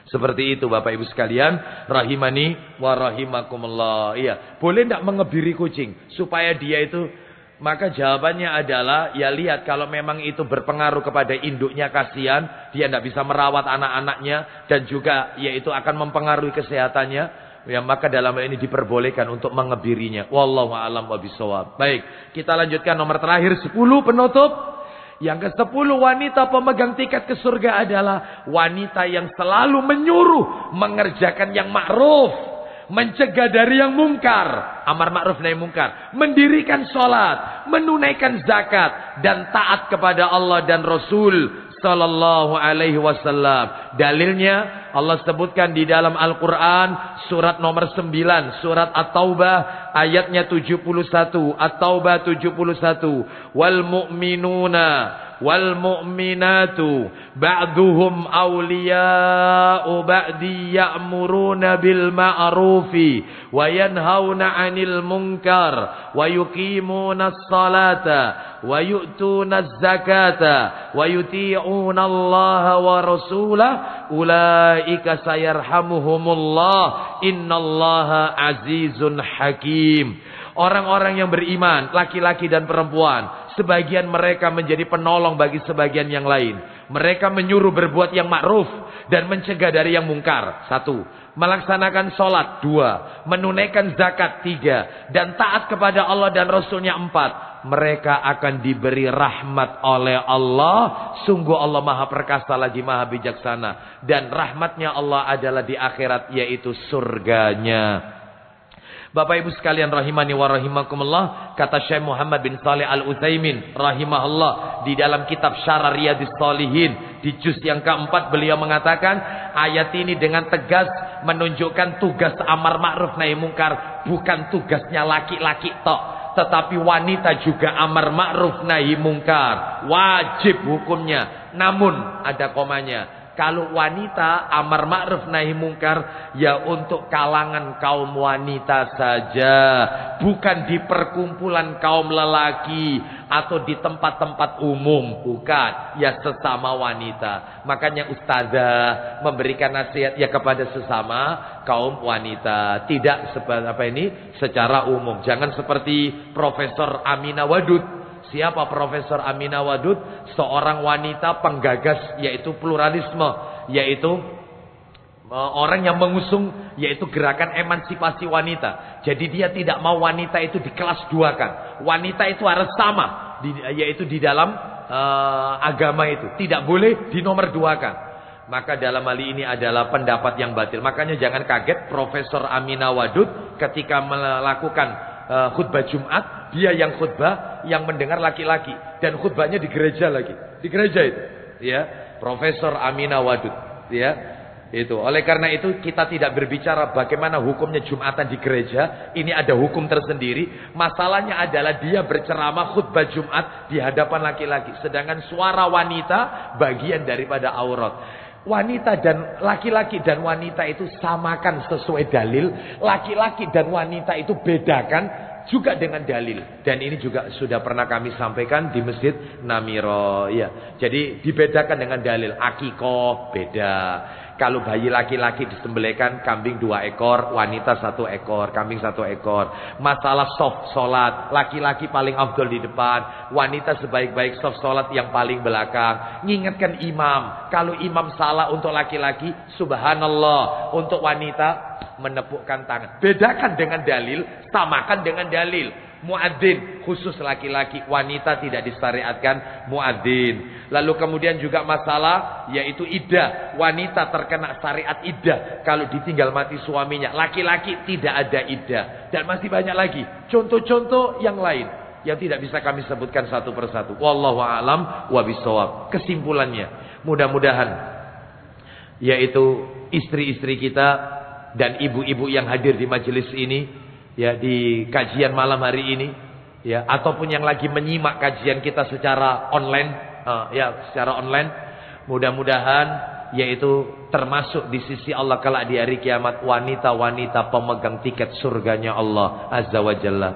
Seperti itu Bapak Ibu sekalian, rahimani wa rahimakumullah. Iya, boleh tidak mengebiri kucing supaya dia itu, maka jawabannya adalah ya lihat kalau memang itu berpengaruh kepada induknya, kasihan dia tidak bisa merawat anak-anaknya dan juga yaitu akan mempengaruhi kesehatannya, ya maka dalam hal ini diperbolehkan untuk mengebirinya. Wallahu a'lam bishawab. Baik, kita lanjutkan nomor terakhir 10 penutup. Yang ke-10 wanita pemegang tiket ke surga adalah wanita yang selalu menyuruh mengerjakan yang ma'ruf, mencegah dari yang mungkar, amar ma'ruf nahi mungkar, mendirikan sholat, menunaikan zakat dan taat kepada Allah dan Rasul sallallahu alaihi wasallam. Dalilnya Allah sebutkan di dalam Al-Qur'an surat nomor 9, surat At-Taubah ayatnya 71, At-Taubah 71. Wal mu'minuna wal mu'minatu ba'duhum awliya'u ba'di ya'muruna bil ma'rufi wa yanhauna 'anil munkar wa yuqimuna as-salata wa yu'tuna az-zakata wa yuti'una Allah wa rasulahu ulaika sayarhamuhumullah innallaha azizun hakim. Orang-orang yang beriman, laki-laki dan perempuan, sebagian mereka menjadi penolong bagi sebagian yang lain. Mereka menyuruh berbuat yang ma'ruf dan mencegah dari yang mungkar. 1. Melaksanakan sholat. 2. Menunaikan zakat. 3. Dan taat kepada Allah dan Rasulnya. 4. Mereka akan diberi rahmat oleh Allah. Sungguh Allah maha perkasa lagi maha bijaksana. Dan rahmatnya Allah adalah di akhirat, yaitu surganya. Bapak Ibu sekalian rahimani wa rahimakumullah, kata Syekh Muhammad bin Shalih Al-Utsaimin rahimahullah di dalam kitab Syarah Riyadhis Shalihin di juz yang keempat, beliau mengatakan ayat ini dengan tegas menunjukkan tugas amar ma'ruf nahi mungkar bukan tugasnya laki-laki tok, tetapi wanita juga amar ma'ruf nahi mungkar, wajib hukumnya. Namun ada komanya, kalau wanita amar ma'ruf nahi mungkar ya untuk kalangan kaum wanita saja, bukan di perkumpulan kaum lelaki atau di tempat-tempat umum, bukan, ya sesama wanita. Makanya ustazah memberikan nasihat ya kepada sesama kaum wanita, tidak secara umum. Jangan seperti Profesor Aminah Wadud. Siapa Profesor Aminah Wadud? Seorang wanita penggagas yaitu pluralisme, yaitu orang yang mengusung yaitu gerakan emansipasi wanita. Jadi dia tidak mau wanita itu di kelas duakan. Wanita itu harus sama, yaitu di dalam agama itu tidak boleh di nomor duakan. Maka dalam hal ini adalah pendapat yang batil. Makanya jangan kaget Profesor Aminah Wadud ketika melakukan khutbah Jumat, dia yang khutbah, yang mendengar laki-laki, dan khutbahnya di gereja lagi, di gereja itu, ya, Profesor Aminah Wadud, ya, itu. Oleh karena itu kita tidak berbicara bagaimana hukumnya Jumatan di gereja, ini ada hukum tersendiri. Masalahnya adalah dia berceramah khutbah Jumat di hadapan laki-laki, sedangkan suara wanita bagian daripada aurat. Wanita dan laki-laki dan wanita itu samakan sesuai dalil. Laki-laki dan wanita itu bedakan juga dengan dalil. Dan ini juga sudah pernah kami sampaikan di Masjid Namiro, ya. Jadi dibedakan dengan dalil. Akikoh beda. Kalau bayi laki-laki disembelihkan kambing 2 ekor, wanita 1 ekor, kambing 1 ekor. Masalah soft sholat, laki-laki paling afdol di depan, wanita sebaik-baik soft sholat yang paling belakang. Ngingatkan imam, kalau imam salah untuk laki-laki, subhanallah, untuk wanita menepukkan tangan. Bedakan dengan dalil, samakan dengan dalil. Muadzin khusus laki-laki, wanita tidak disyariatkan muadzin. Lalu kemudian juga masalah yaitu iddah, wanita terkena syariat iddah kalau ditinggal mati suaminya, laki-laki tidak ada iddah. Dan masih banyak lagi contoh-contoh yang lain yang tidak bisa kami sebutkan satu persatu. Wallahu a'lam wa bishawab. Kesimpulannya, mudah-mudahan yaitu istri-istri kita dan ibu-ibu yang hadir di majelis ini, ya, di kajian malam hari ini, ya, ataupun yang lagi menyimak kajian kita secara online, secara online, mudah-mudahan yaitu termasuk di sisi Allah kelak di hari kiamat wanita-wanita pemegang tiket surganya Allah Azza wa Jalla.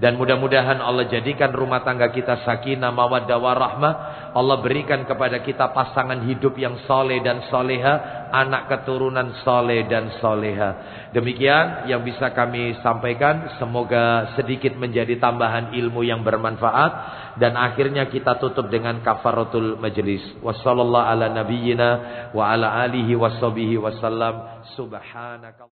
Dan mudah-mudahan Allah jadikan rumah tangga kita sakinah mawaddah warahmah. Allah berikan kepada kita pasangan hidup yang soleh dan soleha, anak keturunan soleh dan soleha. Demikian yang bisa kami sampaikan. Semoga sedikit menjadi tambahan ilmu yang bermanfaat. Dan akhirnya kita tutup dengan kafaratul majlis. Wassallallahu ala nabiyyina wa ala alihi washabihi wasallam. Subhanaka.